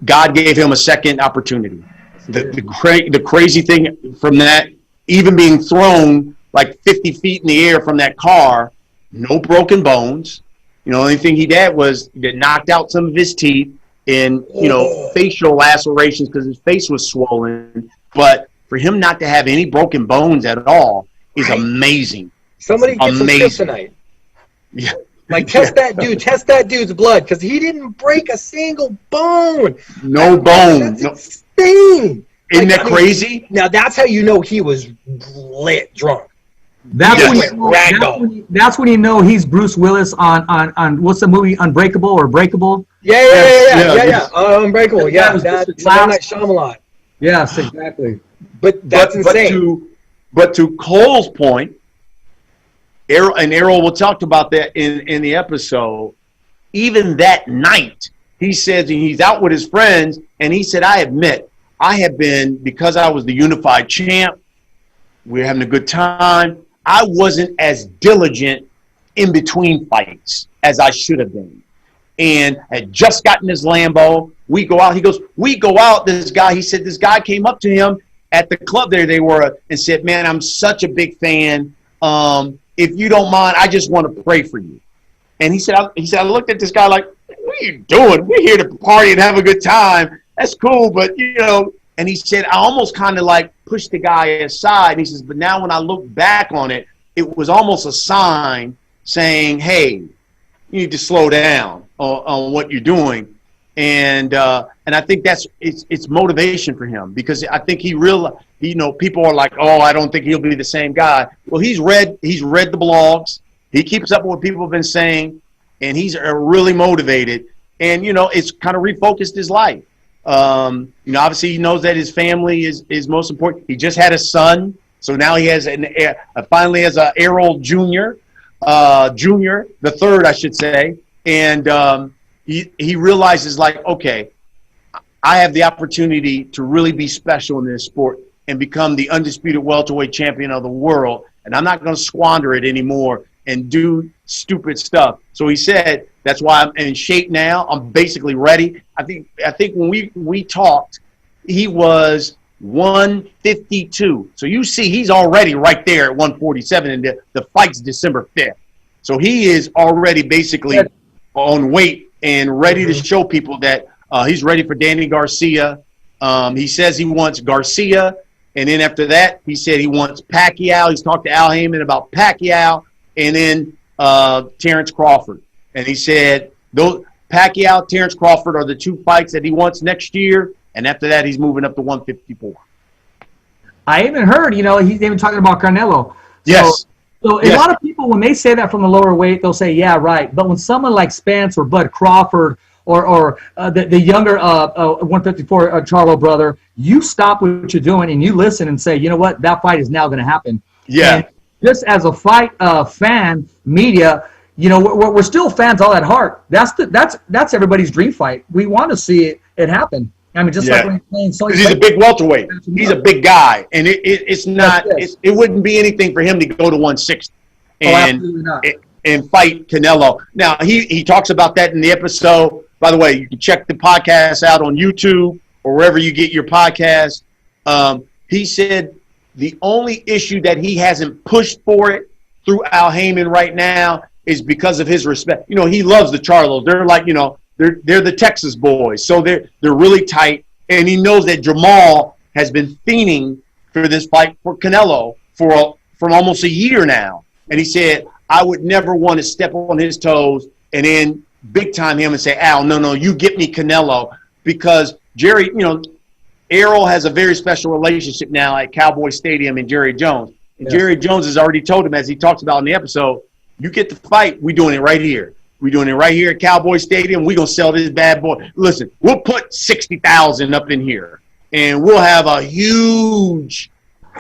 God gave him a second opportunity. The crazy thing from that, even being thrown like 50 feet in the air from that car, no broken bones. The only thing he did was get knocked out some of his teeth and, facial lacerations because his face was swollen. But for him not to have any broken bones at all is amazing. Somebody get some kryptonite. Yeah. Like, test that dude's blood, because he didn't break a single bone. No bone. That's insane. Isn't that crazy? Now, that's how you know he was lit drunk. That's when you know he's Bruce Willis on what's the movie, Unbreakable or Breakable? Yeah. Unbreakable. Yeah, that's M. Night Shyamalan. Yes, exactly. But that's insane. But to Cole's point, Errol will talk about that in the episode. Even that night, he says he's out with his friends, and he said, I admit, I have been, because I was the unified champ, we're having a good time, I wasn't as diligent in between fights as I should have been. And had just gotten his Lambo. We go out. He goes, this guy came up to him at the club there they were and said, man, I'm such a big fan. If you don't mind, I just want to pray for you. And he said, I looked at this guy like, what are you doing? We're here to party and have a good time. That's cool. But, and he said, I almost kind of like pushed the guy aside. And he says, but now when I look back on it, it was almost a sign saying, hey, you need to slow down on what you're doing. And I think it's motivation for him, because I think he realized, people are like, oh, I don't think he'll be the same guy. Well, he's read the blogs. He keeps up with what people have been saying, and he's really motivated. And, it's kind of refocused his life. Obviously he knows that his family is most important. He just had a son. So now he has finally has a Errol Jr., the third, I should say. And he realizes, like, okay, I have the opportunity to really be special in this sport and become the undisputed welterweight champion of the world. And I'm not going to squander it anymore and do stupid stuff. So he said, That's why I'm in shape now. I'm basically ready. I think when we talked, he was 152. So you see, he's already right there at 147, and the fight's December 5th. So he is already basically on weight and ready to show people that he's ready for Danny Garcia. He says he wants Garcia, and then after that, he said he wants Pacquiao. He's talked to Al Heyman about Pacquiao, and then Terrence Crawford. And he said those Pacquiao, Terrence Crawford are the two fights that he wants next year, and after that, he's moving up to 154. I even heard, he's even talking about Canelo. Yes. So a lot of people, when they say that from the lower weight, they'll say, yeah, right. But when someone like Spence or Bud Crawford or the younger 154 Charlo brother, you stop what you're doing and you listen and say, you know what, that fight is now going to happen. Yeah. And just as a fight fan, media, we're still fans all at heart. That's everybody's dream fight. We want to see it happen. I mean, just like when he's playing. Because he's a big welterweight. He's a big guy, and it's not. It wouldn't be anything for him to go to 160 and fight Canelo. Now he talks about that in the episode. By the way, you can check the podcast out on YouTube or wherever you get your podcast. He said the only issue that he hasn't pushed for it through Al Heyman right now is because of his respect. He loves the Charlos. They're like, they're the Texas boys, so they're really tight. And he knows that Jamal has been fiending for this fight for Canelo for almost a year now. And he said, I would never want to step on his toes and then big time him and say, Al, no, you get me Canelo, because Jerry, Errol has a very special relationship now at Cowboy Stadium and Jerry Jones. And Jerry Jones has already told him, as he talks about in the episode, you get the fight, we're doing it right here. We're doing it right here at Cowboy Stadium. We're going to sell this bad boy. Listen, we'll put 60,000 up in here, and we'll have a huge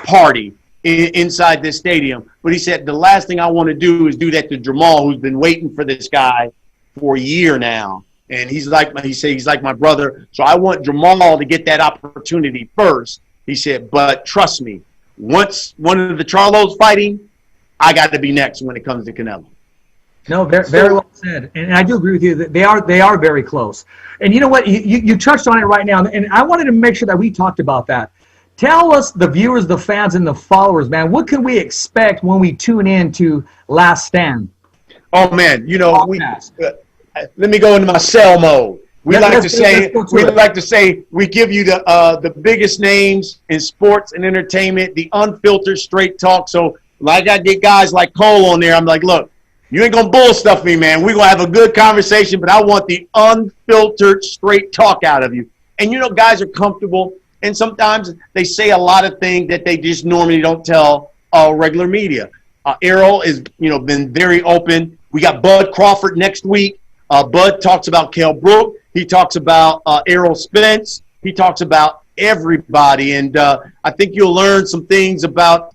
party inside this stadium. But he said, the last thing I want to do is do that to Jamal, who's been waiting for this guy for a year now. And he's like my brother. So I want Jamal to get that opportunity first. He said, but trust me, once one of the Charlos fighting, I got to be next when it comes to Canelo. No, very well said, and I do agree with you that they are very close. And you know what? You touched on it right now, and I wanted to make sure that we talked about that. Tell us, the viewers, the fans, and the followers, man, what can we expect when we tune in to Last Stand? Oh man, let me go into my cell mode. We like to say we give you the biggest names in sports and entertainment, the unfiltered, straight talk. So like I get guys like Cole on there. I'm like, look. You ain't going to bull stuff me, man. We're going to have a good conversation, but I want the unfiltered, straight talk out of you. And, guys are comfortable, and sometimes they say a lot of things that they just normally don't tell regular media. Errol has, been very open. We got Bud Crawford next week. Bud talks about Kell Brook. He talks about Errol Spence. He talks about everybody. And I think you'll learn some things about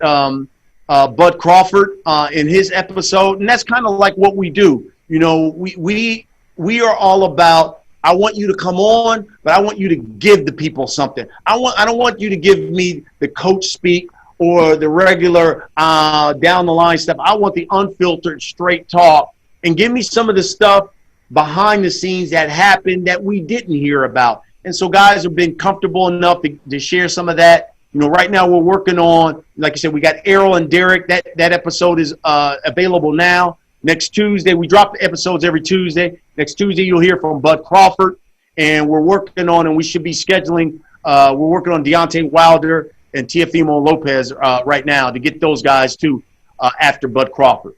Bud Crawford in his episode, and that's kind of like what we do. We are all about, I want you to come on, but I want you to give the people something. I don't want you to give me the coach speak or the regular down the line stuff. I want the unfiltered, straight talk, and give me some of the stuff behind the scenes that happened that we didn't hear about. And so guys have been comfortable enough to share some of that. Right now we're working on, like I said, we got Errol and Derek. That episode is available now. Next Tuesday, we drop the episodes every Tuesday. Next Tuesday, you'll hear from Bud Crawford. And we're working on, and we should be scheduling, we're working on Deontay Wilder and Teofimo Lopez right now to get those guys too after Bud Crawford.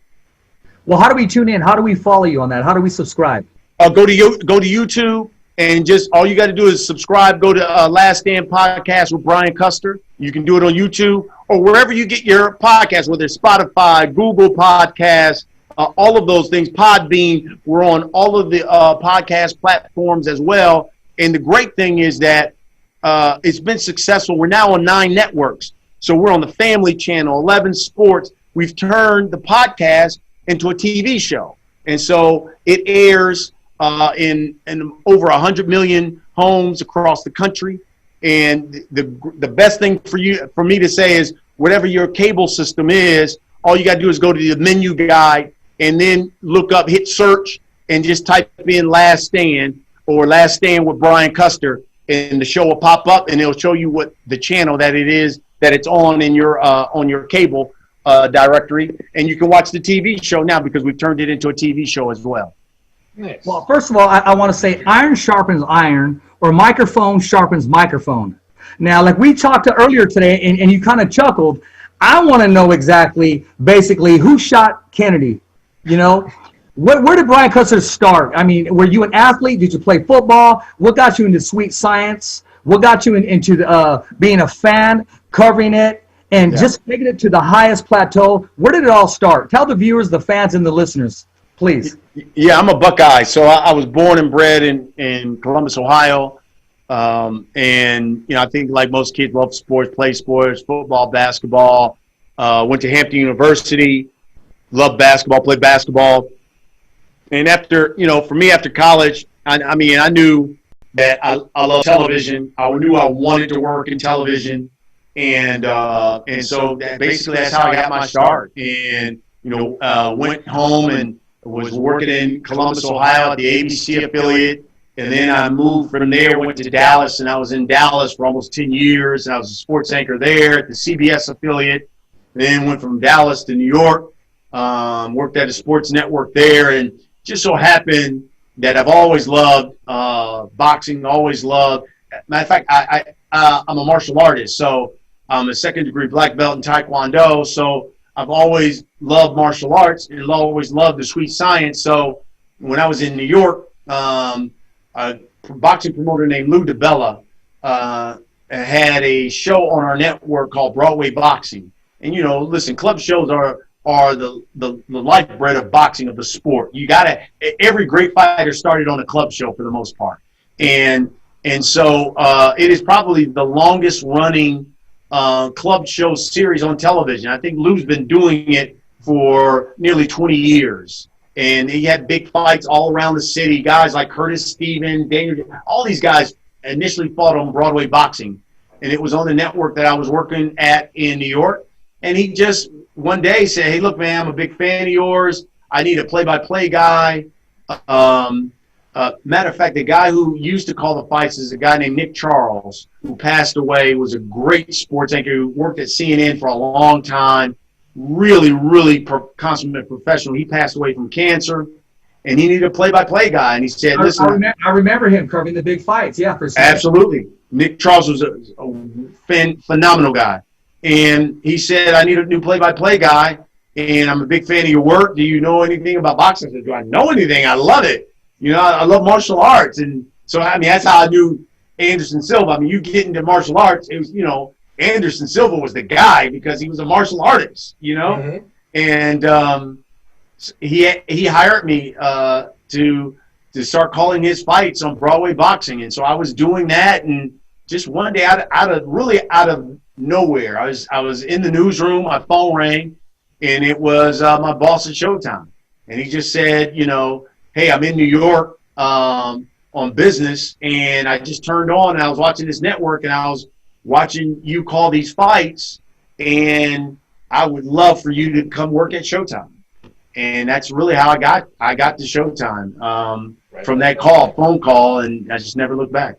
Well, how do we tune in? How do we follow you on that? How do we subscribe? Go to YouTube. And just all you got to do is subscribe. Go to Last Stand Podcast with Brian Custer. You can do it on YouTube or wherever you get your podcast, whether it's Spotify, Google Podcasts, all of those things. Podbean. We're on all of the podcast platforms as well. And the great thing is that it's been successful. We're now on 9 networks. So we're on the Family Channel, 11 Sports. We've turned the podcast into a TV show. And so it airs in over 100 million homes across the country. And the best thing for me to say is, whatever your cable system is, all you got to do is go to the menu guide and then look up, hit search, and just type in Last Stand or Last Stand with Brian Custer, and the show will pop up, and it'll show you what the channel that it is that it's on in your cable directory, and you can watch the TV show now because we've turned it into a TV show as well. Nice. Well, first of all, I want to say iron sharpens iron, or microphone sharpens microphone. Now, like we talked to earlier today, and you kind of chuckled, I want to know exactly, basically, who shot Kennedy, you know? Where did Brian Custer start? I mean, were you an athlete? Did you play football? What got you into sweet science? What got you into being a fan, covering it, and just taking it to the highest plateau? Where did it all start? Tell the viewers, the fans, and the listeners, please. Yeah, I'm a Buckeye. So I was born and bred in Columbus, Ohio. And, you know, I think like most kids love sports, play sports, football, basketball. Went to Hampton University, loved basketball, played basketball. And after, you know, for me after college, I mean, I knew that I love television. I knew I wanted to work in television. And so basically that's how I got my start. And, you know, went home and was working in Columbus, Ohio at the ABC affiliate. And then I moved from there, went to Dallas, and I was in Dallas for almost 10 years. And I was a sports anchor there at the CBS affiliate. Then went from Dallas to New York, worked at a sports network there, and just so happened that I've always loved boxing, always loved. Matter of fact, I'm a martial artist, so I'm a second-degree black belt in Taekwondo. So I've always loved martial arts and always loved the sweet science. So when I was in New York, a boxing promoter named Lou DiBella had a show on our network called Broadway Boxing. And, you know, listen, club shows are the lifeblood of boxing, of the sport. You got to – every great fighter started on a club show for the most part. And so it is probably the longest running club show series on television. I think Lou's been doing it for nearly 20 years. And he had big fights all around the city. Guys like Curtis Stevens, Daniel, all these guys initially fought on Broadway Boxing. And it was on the network that I was working at in New York. And he just one day said, hey, look, man, I'm a big fan of yours. I need a play-by-play guy. Matter of fact, the guy who used to call the fights is a guy named Nick Charles, who passed away, was a great sports anchor who worked at CNN for a long time. Really consummate professional. He passed away from cancer, and he needed a play-by-play guy. And he said, listen. I remember him covering the big fights, yeah, for sure. Absolutely. Nick Charles was a phenomenal guy. And he said, I need a new play-by-play guy, and I'm a big fan of your work. Do you know anything about boxing? I said, do I know anything? I love it. You know, I love martial arts. And so, I mean, that's how I knew Anderson Silva. I mean, you get into martial arts, it was, you know, Anderson Silva was the guy because he was a martial artist, you know? Mm-hmm. And he hired me to start calling his fights on Broadway Boxing. And so I was doing that, and just one day out of nowhere, I was in the newsroom, my phone rang, and it was my boss at Showtime. And he just said, you know, hey, I'm in New York on business, and I just turned on, and I was watching this network, and I was watching you call these fights, and I would love for you to come work at Showtime. And that's really how I got to Showtime from that phone call, and I just never looked back.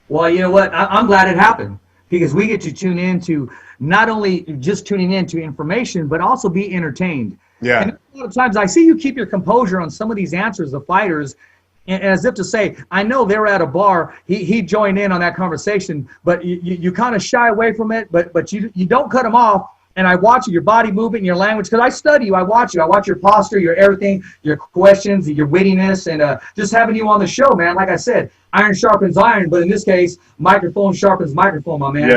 Well, you know what? I'm glad it happened, because we get to tune in to not only just tuning in to information, but also be entertained. Yeah. And a lot of times I see you keep your composure on some of these answers, the fighters, as if to say, I know they were at a bar, he joined in on that conversation, but you kind of shy away from it, but you don't cut him off. And I watch your body movement, your language, because I study you. I watch you. I watch your posture, your everything, your questions, your wittiness, and just having you on the show, man. Like I said, iron sharpens iron, but in this case, microphone sharpens microphone, my man.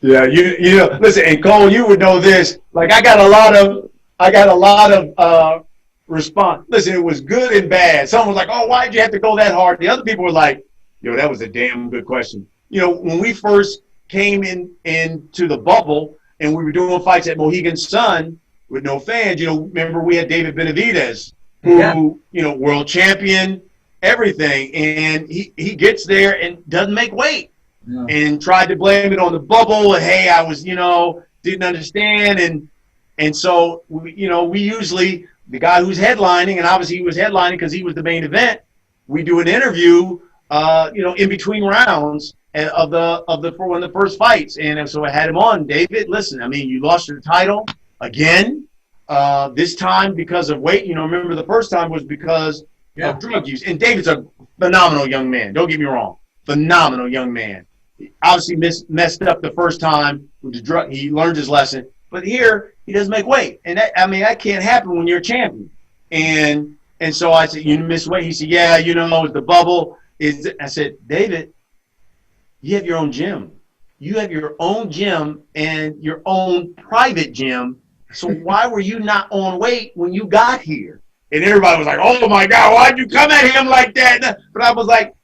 Yeah. You know, listen, and Cole, you would know this. Like I got a lot of response. Listen, it was good and bad. Someone was like, "Oh, why did you have to go that hard?" The other people were like, "Yo, that was a damn good question." You know, when we first came into the bubble, and we were doing fights at Mohegan Sun with no fans. You know, remember we had David Benavidez, who, you know, world champion, everything. And he gets there and doesn't make weight. Yeah. And tried to blame it on the bubble. And, hey, I was, you know, didn't understand. And so, we usually the guy who's headlining, and obviously he was headlining because he was the main event. We do an interview, in between rounds of for one of the first fights, and so I had him on. David, listen, I mean, you lost your title again. This time because of weight. Remember the first time was because of drug use. And David's a phenomenal young man. Don't get me wrong, phenomenal young man. He obviously messed up the first time with the drug. He learned his lesson, but here he doesn't make weight, and that can't happen when you're a champion. And so I said, you miss weight. He said, yeah, it's the bubble. I said, David, you have your own gym. You have your own gym and your own private gym. So why were you not on weight when you got here? And everybody was like, oh, my God, why'd you come at him like that? But I was like,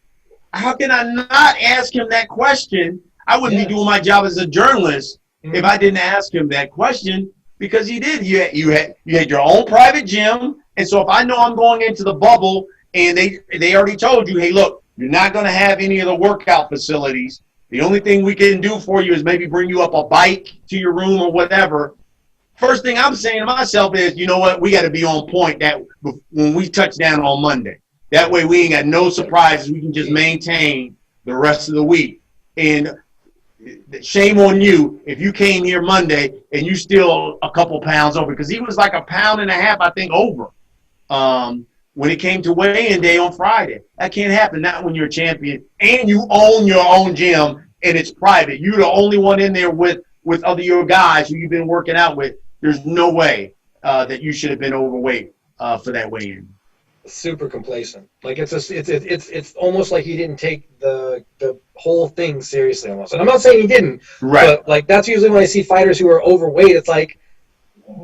how can I not ask him that question? I wouldn't be doing my job as a journalist if I didn't ask him that question, because he did. You had your own private gym. And so if I know I'm going into the bubble and they already told you, hey, look, you're not going to have any of the workout facilities. The only thing we can do for you is maybe bring you up a bike to your room or whatever. First thing I'm saying to myself is, you know what, we got to be on point that when we touch down on Monday. That way we ain't got no surprises. We can just maintain the rest of the week. And shame on you if you came here Monday and you still a couple pounds over, because he was like 1.5 pounds, I think, over when it came to weigh-in day on Friday. That can't happen, not when you're a champion and you own your own gym and it's private. You're the only one in there with other your guys who you've been working out with. There's no way that you should have been overweight for that weigh-in. Super complacent. Like it's almost like he didn't take the whole thing seriously almost. And I'm not saying he didn't, right? But like that's usually when I see fighters who are overweight. It's like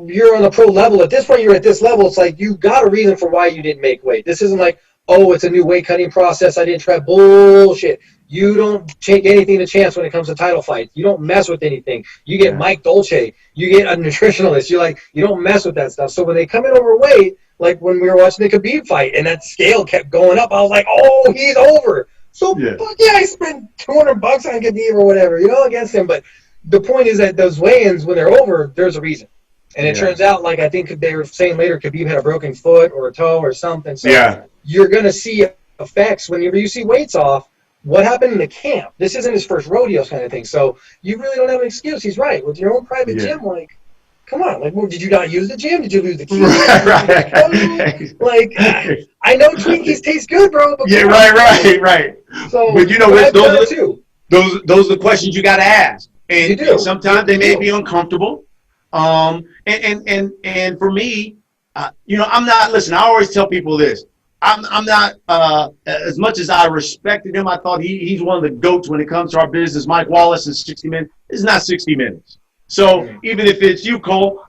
you're on a pro level. At this point, you're at this level. It's like you got a reason for why you didn't make weight. This isn't like, oh, it's a new weight cutting process. I didn't try. Bullshit. You don't take anything to chance when it comes to title fights. You don't mess with anything. You get Mike Dolce. You get a nutritionalist. You don't mess with that stuff. So when they come in overweight, like when we were watching the Khabib fight and that scale kept going up, I was like, oh, he's over. So fuck yeah, I spent $200 on Khabib or whatever, against him. But the point is that those weigh-ins, when they're over, there's a reason. And it turns out, like I think they were saying later, Khabib had a broken foot or a toe or something. So you're going to see effects whenever you see weights off. What happened in the camp? This isn't his first rodeo kind of thing. So you really don't have an excuse. He's right. With your own private gym, like, come on. Like, well, did you not use the gym? Did you lose the keys? Right. Like, I know Twinkies taste good, bro. But right. So, but those are the questions you got to ask. And, you do. And sometimes they may be uncomfortable. And for me, I'm not, listen, I always tell people this. I'm not, as much as I respected him, I thought he's one of the GOATs when it comes to our business. Mike Wallace is 60 minutes. It's not 60 minutes. So even if it's you, Cole,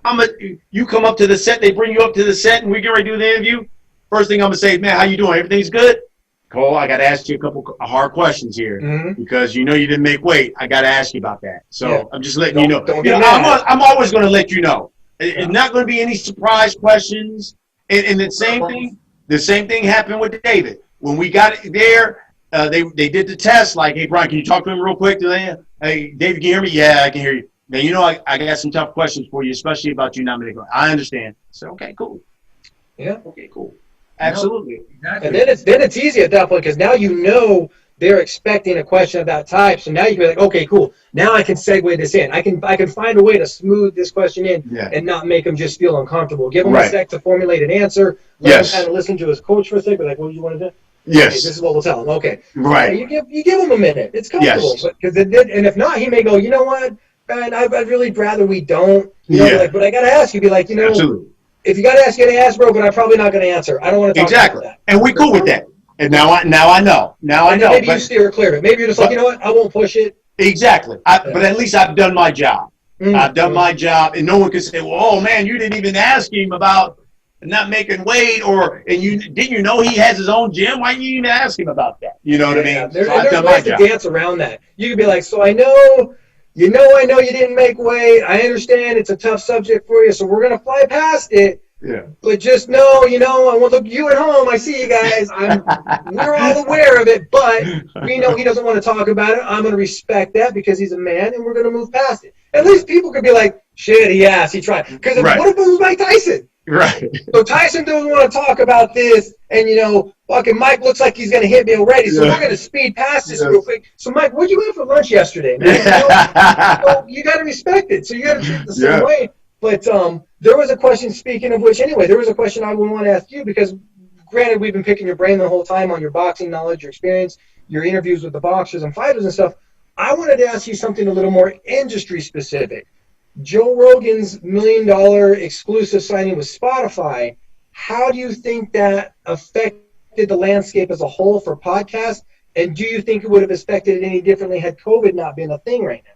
you come up to the set, they bring you up to the set, and we get ready to do the interview. First thing I'm going to say, man, how you doing? Everything's good? Cole, I got to ask you a couple hard questions here because you didn't make weight. I got to ask you about that. So I'm just letting you know. I'm always going to let you know. It's not going to be any surprise questions. And the same thing happened with David. When we got there, they did the test. Like, hey, Brian, can you talk to him real quick? Hey, David, can you hear me? Yeah, I can hear you. Now, I got some tough questions for you, especially about you not making weight. I understand. So, okay, cool. Yeah. Okay, cool. Absolutely. Exactly. And then it's easy at that point because now they're expecting a question of that type. So now you can be like, okay, cool. Now I can segue this in. I can find a way to smooth this question in and not make him just feel uncomfortable. Give him a sec to formulate an answer. Let him kind of listen to his coach for a sec. Be like, what do you want to do? Yes. Okay, this is what we'll tell him. Okay. Right. You give him a minute. It's comfortable. Yes. And if not, he may go, you know what, man, I'd really rather we don't. But I got to ask you. Be like, Absolutely. If you got to ask, you got to ask, bro, but I'm probably not going to answer. I don't want to talk about that. And we cool with that. And now I know. Maybe you steer clear of it. Maybe you're just like, you know what? I won't push it. Exactly. But at least I've done my job. I've done my job, and no one can say, well, oh, man, you didn't even ask him about not making weight, didn't you know he has his own gym? Why didn't you even ask him about that? You know what I mean? There's ways to dance around that. You could be like, so I know you didn't make weight. I understand it's a tough subject for you, so we're going to fly past it. Yeah. But just know, I want to look you at home. I see you guys. We're all aware of it, but we know he doesn't want to talk about it. I'm going to respect that because he's a man, and we're going to move past it. At least people could be like, shit, he asked, he tried. Because what if it was Mike Tyson? Right. So Tyson doesn't want to talk about this, and fucking Mike looks like he's gonna hit me already. So we're gonna speed past this real quick. So Mike, what'd you have for lunch yesterday, man? You got to respect it. So you got to treat it the same way. But there was a question. Speaking of which, anyway, there was a question I would want to ask you because, granted, we've been picking your brain the whole time on your boxing knowledge, your experience, your interviews with the boxers and fighters and stuff. I wanted to ask you something a little more industry specific. Joe Rogan's $1 million exclusive signing with Spotify, how do you think that affected the landscape as a whole for podcasts? And do you think it would have affected it any differently had COVID not been a thing right now?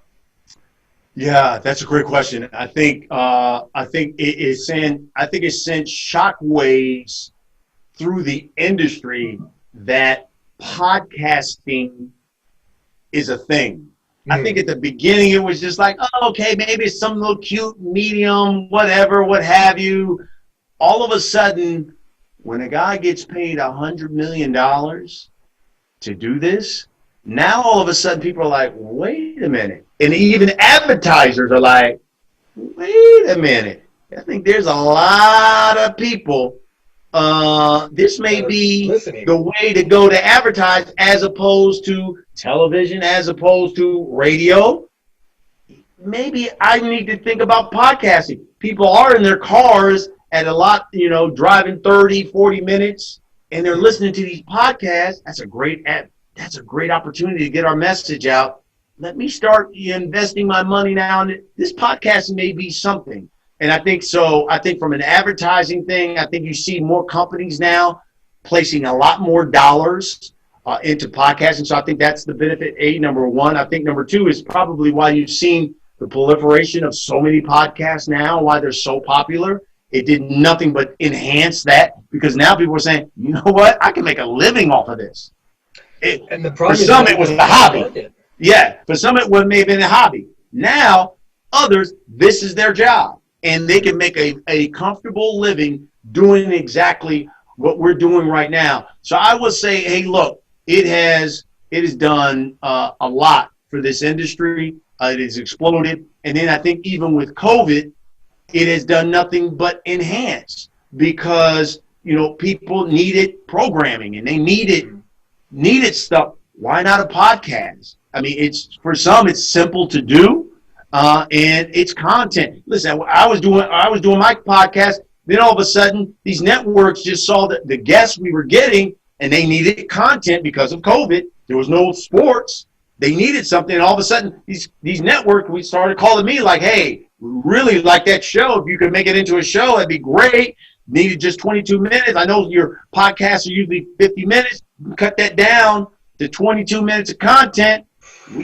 Yeah, that's a great question. I think it sent shockwaves through the industry that podcasting is a thing. I think at the beginning it was just like, oh, okay, maybe it's some little cute medium, whatever, what have you. All of a sudden, when a guy gets paid $100 million to do this, now all of a sudden people are like, wait a minute. And even advertisers are like, wait a minute. I think there's a lot of people. This may be the way to go to advertise as opposed to television, as opposed to radio. Maybe I need to think about podcasting. People are in their cars at a lot, driving 30, 40 minutes, and they're listening to these podcasts. That's a great opportunity to get our message out. Let me start investing my money now. And this podcasting may be something. And I think so. I think from an advertising thing, I think you see more companies now placing a lot more dollars into podcasting. So I think that's the benefit, number one. I think number two is probably why you've seen the proliferation of so many podcasts now, why they're so popular. It did nothing but enhance that because now people are saying, you know what, I can make a living off of this. And the problem for some, it was a hobby. Yeah, for some, it may have been a hobby. Now, others, this is their job. And they can make a comfortable living doing exactly what we're doing right now. So I would say, hey, look, it has done a lot for this industry. It has exploded. And then I think even with COVID, it has done nothing but enhance because, people needed programming and they needed stuff. Why not a podcast? I mean, for some, it's simple to do. And it's content. Listen, I was doing my podcast. Then all of a sudden, these networks just saw the guests we were getting, and they needed content because of COVID. There was no sports. They needed something, and all of a sudden, these networks we started calling me like, "Hey, we really like that show. If you could make it into a show, that'd be great. Needed just 22 minutes. I know your podcasts are usually 50 minutes. Cut that down to 22 minutes of content."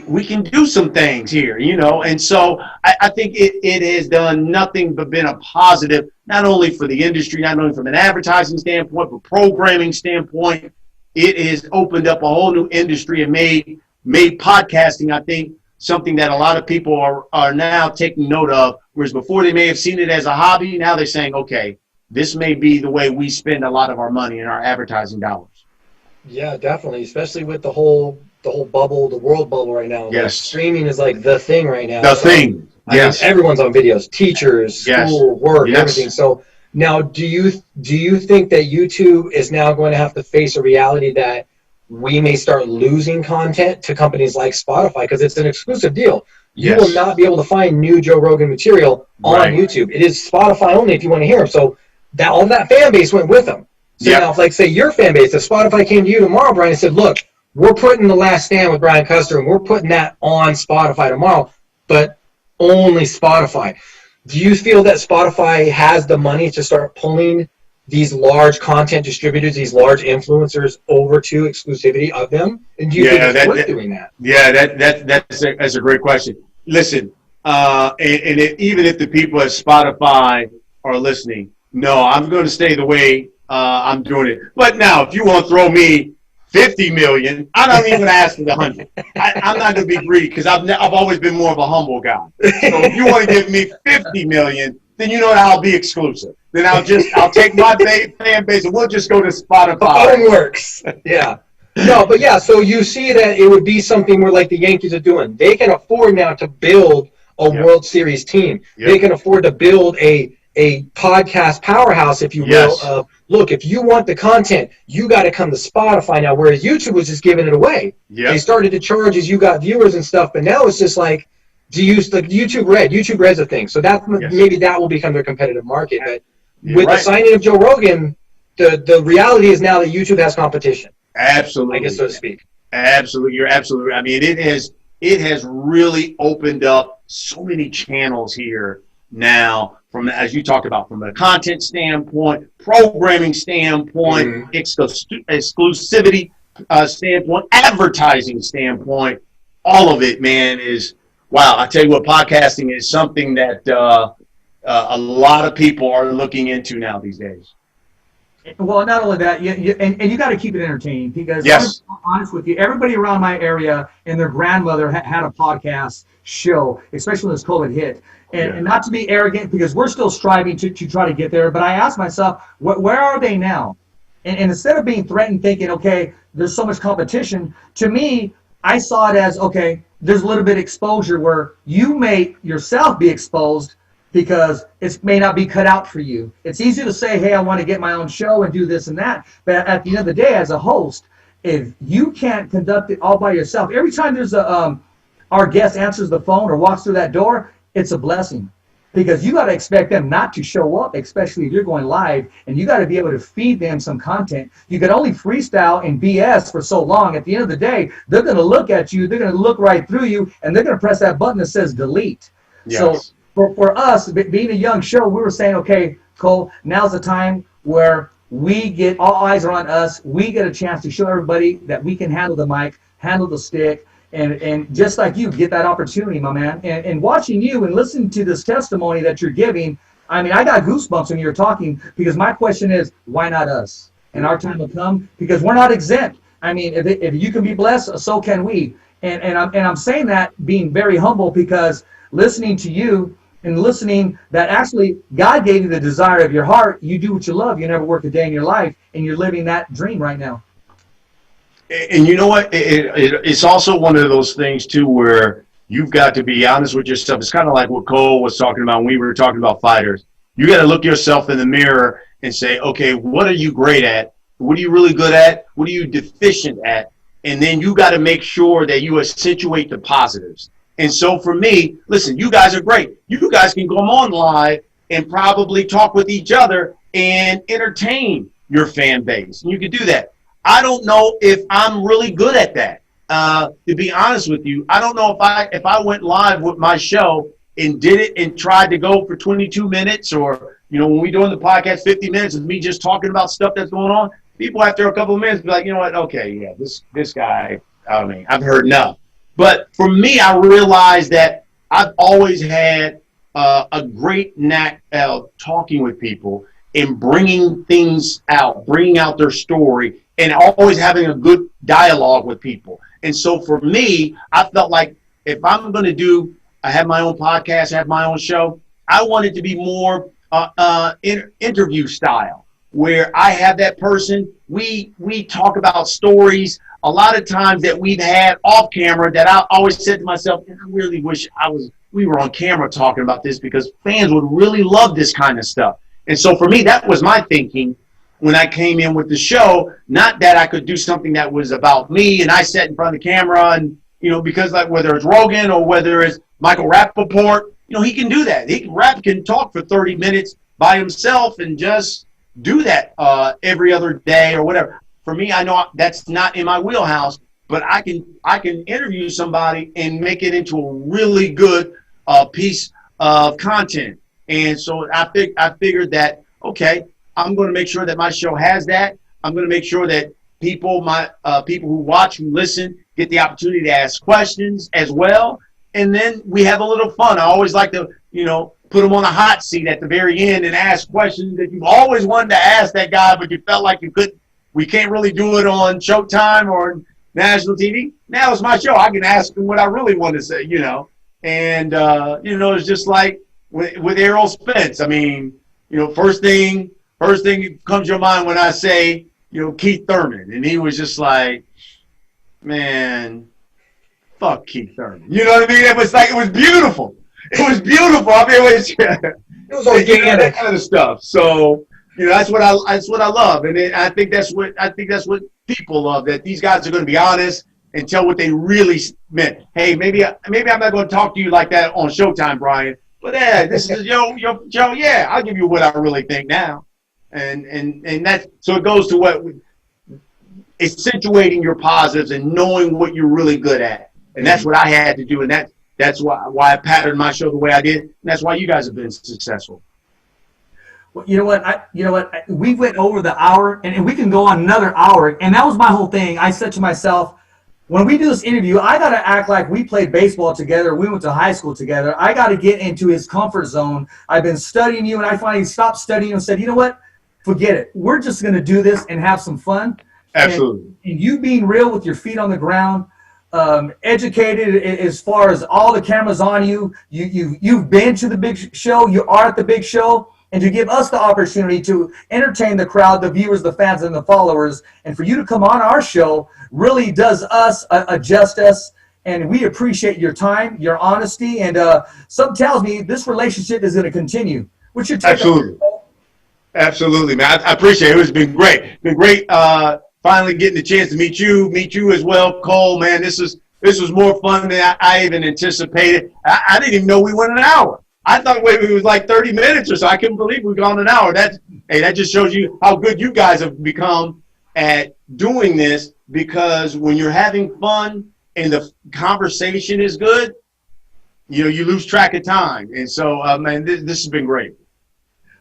We can do some things here, and so I think it has done nothing but been a positive, not only for the industry, not only from an advertising standpoint, but programming standpoint. It has opened up a whole new industry and made podcasting, I think, something that a lot of people are now taking note of, whereas before they may have seen it as a hobby. Now they're saying, okay, this may be the way we spend a lot of our money and our advertising dollars. Yeah, definitely, especially with the whole bubble, the world bubble right now. Yes. Like streaming is like the thing right now. The thing. Yes. I mean, everyone's on videos, teachers, school, work, everything. So now do you think that YouTube is now going to have to face a reality that we may start losing content to companies like Spotify because it's an exclusive deal? You will not be able to find new Joe Rogan material on YouTube. It is Spotify only if you want to hear him. So that all that fan base went with them. So now if, like, say your fan base, if Spotify came to you tomorrow, Brian, and said, look, we're putting The Last Stand with Brian Custer, and we're putting that on Spotify tomorrow, but only Spotify. Do you feel that Spotify has the money to start pulling these large content distributors, these large influencers over to exclusivity of them? And do you think it's worth doing that? Yeah, that's a great question. Listen, even if the people at Spotify are listening, no, I'm going to stay the way I'm doing it. But now, if you want to throw me $50 million, I don't even ask for the 100. I'm not going to be greedy because I've always been more of a humble guy. So if you want to give me $50 million, then you know that I'll be exclusive. Then I'll take my fan base and we'll just go to Spotify. The phone works. Yeah. No, but yeah, so you see that it would be something where like the Yankees are doing. They can afford now to build a World Series team. They can afford to build a a podcast powerhouse, if you will, Yes. of, look, if you want the content, you got to come to Spotify now, whereas YouTube was just giving it away. Yep. They started to charge as you got viewers and stuff, but now it's just like, YouTube Red's a thing. So maybe that will become their competitive market. But with the signing of Joe Rogan, the reality is now that YouTube has competition. Absolutely. I guess, so to speak. Absolutely. You're absolutely right. I mean, it has really opened up so many channels here now, from, as you talked about, from a content standpoint, programming standpoint, exclusivity standpoint, advertising standpoint. All of it, man, is, wow. I tell you what, podcasting is something that a lot of people are looking into now these days. Well, not only that, and you got to keep it entertaining, because Yes. I'm honest with you, everybody around my area and their grandmother had a podcast show, especially when this COVID hit. And not to be arrogant, because we're still striving to try to get there, but I asked myself, where are they now? And instead of being threatened, thinking, okay, there's so much competition, to me, I saw it as, okay, there's a little bit of exposure where you may yourself be exposed, because it may not be cut out for you. It's easy to say, hey, I want to get my own show and do this and that. But at the end of the day, as a host, if you can't conduct it all by yourself, every time there's our guest answers the phone or walks through that door, it's a blessing. Because you got to expect them not to show up, especially if you're going live, and you got to be able to feed them some content. You can only freestyle and BS for so long. At the end of the day, they're going to look at you, they're going to look right through you, and they're going to press that button that says delete. Yes. So for us, being a young show, we were saying, okay, Cole, now's the time where we get, all eyes are on us. We get a chance to show everybody that we can handle the mic, handle the stick, and just like you, get that opportunity, my man. And watching you and listening to this testimony that you're giving, I mean, I got goosebumps when you're talking, because my question is, why not us? And our time will come, because we're not exempt. I mean, if you can be blessed, so can we. And I'm saying that being very humble, because listening to you, and listening that actually God gave you the desire of your heart. You do what you love. You never work a day in your life, and you're living that dream right now. And you know what? It's also one of those things, too, where you've got to be honest with yourself. It's kind of like what Cole was talking about when we were talking about fighters. You got to look yourself in the mirror and say, okay, what are you great at? What are you really good at? What are you deficient at? And then you got to make sure that you accentuate the positives. And so for me, listen, you guys are great. You guys can come on live and probably talk with each other and entertain your fan base. And you can do that. I don't know if I'm really good at that. To be honest with you, I don't know if I went live with my show and did it and tried to go for 22 minutes, or, you know, when we doing the podcast, 50 minutes of me just talking about stuff that's going on, people after a couple of minutes be like, you know what, okay, yeah, this guy, I mean, I've heard enough. But for me, I realized that I've always had a great knack of talking with people and bringing things out, bringing out their story, and always having a good dialogue with people. And so for me, I felt like if I'm going to I have my own podcast, have my own show, I want it to be more interview style, where I have that person, we talk about stories a lot of times that we've had off camera, that I always said to myself, I really wish we were on camera talking about this, because fans would really love this kind of stuff. And so for me, that was my thinking when I came in with the show, not that I could do something that was about me and I sat in front of the camera and, you know, because like whether it's Rogan or whether it's Michael Rappaport, you know, he can do that. Rap can talk for 30 minutes by himself and just do that every other day or whatever. For me, I know that's not in my wheelhouse, but I can interview somebody and make it into a really good piece of content. And so I figured that, okay, I'm going to make sure that my show has that. I'm going to make sure that people who watch, who listen, get the opportunity to ask questions as well. And then we have a little fun. I always like to, you know, put them on a hot seat at the very end and ask questions that you've always wanted to ask that guy, but you felt like you couldn't. We can't really do it on Showtime or national TV. Now it's my show. I can ask him what I really want to say, you know. And, you know, it's just like with Errol Spence. I mean, you know, first thing comes to your mind when I say, you know, Keith Thurman. And he was just like, man, fuck Keith Thurman. You know what I mean? It was beautiful. It was beautiful. I mean, it was organic. That kind of stuff. So that's what I love, and I think that's what people love. That these guys are going to be honest and tell what they really meant. Hey, maybe I'm not going to talk to you like that on Showtime, Brian. But this is Joe. Yeah, I'll give you what I really think now, and that. So it goes to what accentuating your positives and knowing what you're really good at, and that's what I had to do, and that's why I patterned my show the way I did, and that's why you guys have been successful. Well, you know what? We went over the hour, and we can go on another hour. And that was my whole thing. I said to myself, when we do this interview, I got to act like we played baseball together. We went to high school together. I got to get into his comfort zone. I've been studying you, and I finally stopped studying and said, you know what? Forget it. We're just going to do this and have some fun. Absolutely. And you being real with your feet on the ground, educated as far as all the cameras on you. You've been to the big show. You are at the big show. And to give us the opportunity to entertain the crowd, the viewers, the fans, and the followers, and for you to come on our show really does us adjust us, and we appreciate your time, your honesty, and something tells me this relationship is going to continue. What's your take? Absolutely, man. I appreciate it. It's been great. Been great. Finally getting the chance to meet you as well, Cole. Man, this was more fun than I even anticipated. I didn't even know we went an hour. I thought it was like 30 minutes or so. I couldn't believe we've gone an hour. That just shows you how good you guys have become at doing this, because when you're having fun and the conversation is good, you lose track of time. And so, man, this has been great.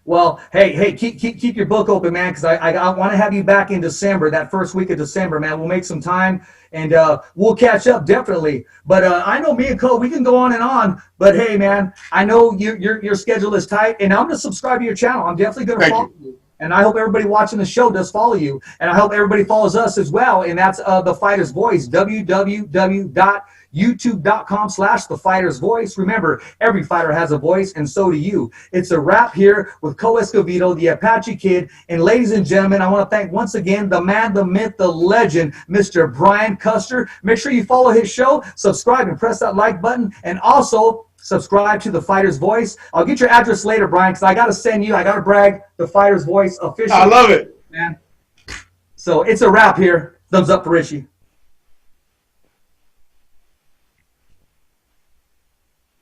Well, hey, keep your book open, man, because I want to have you back in December, that first week of December, man. We'll make some time, and we'll catch up, definitely. But I know me and Cole, we can go on and on. But, hey, man, I know your schedule is tight, and I'm going to subscribe to your channel. I'm definitely going to follow you. And I hope everybody watching the show does follow you. And I hope everybody follows us as well, and that's The Fighter's Voice, www.youtube.com/The Fighter's Voice. Remember, every fighter has a voice, and so do you. It's a wrap here with ESCOVEDO, the Apache Kid. And ladies and gentlemen, I want to thank once again the man, the myth, the legend, Mr. Brian Custer. Make sure you follow his show, subscribe, and press that like button. And also, subscribe to The Fighter's Voice. I'll get your address later, Brian, because I got to brag, The Fighter's Voice official. I love it. Man. So it's a wrap here. Thumbs up for Richie.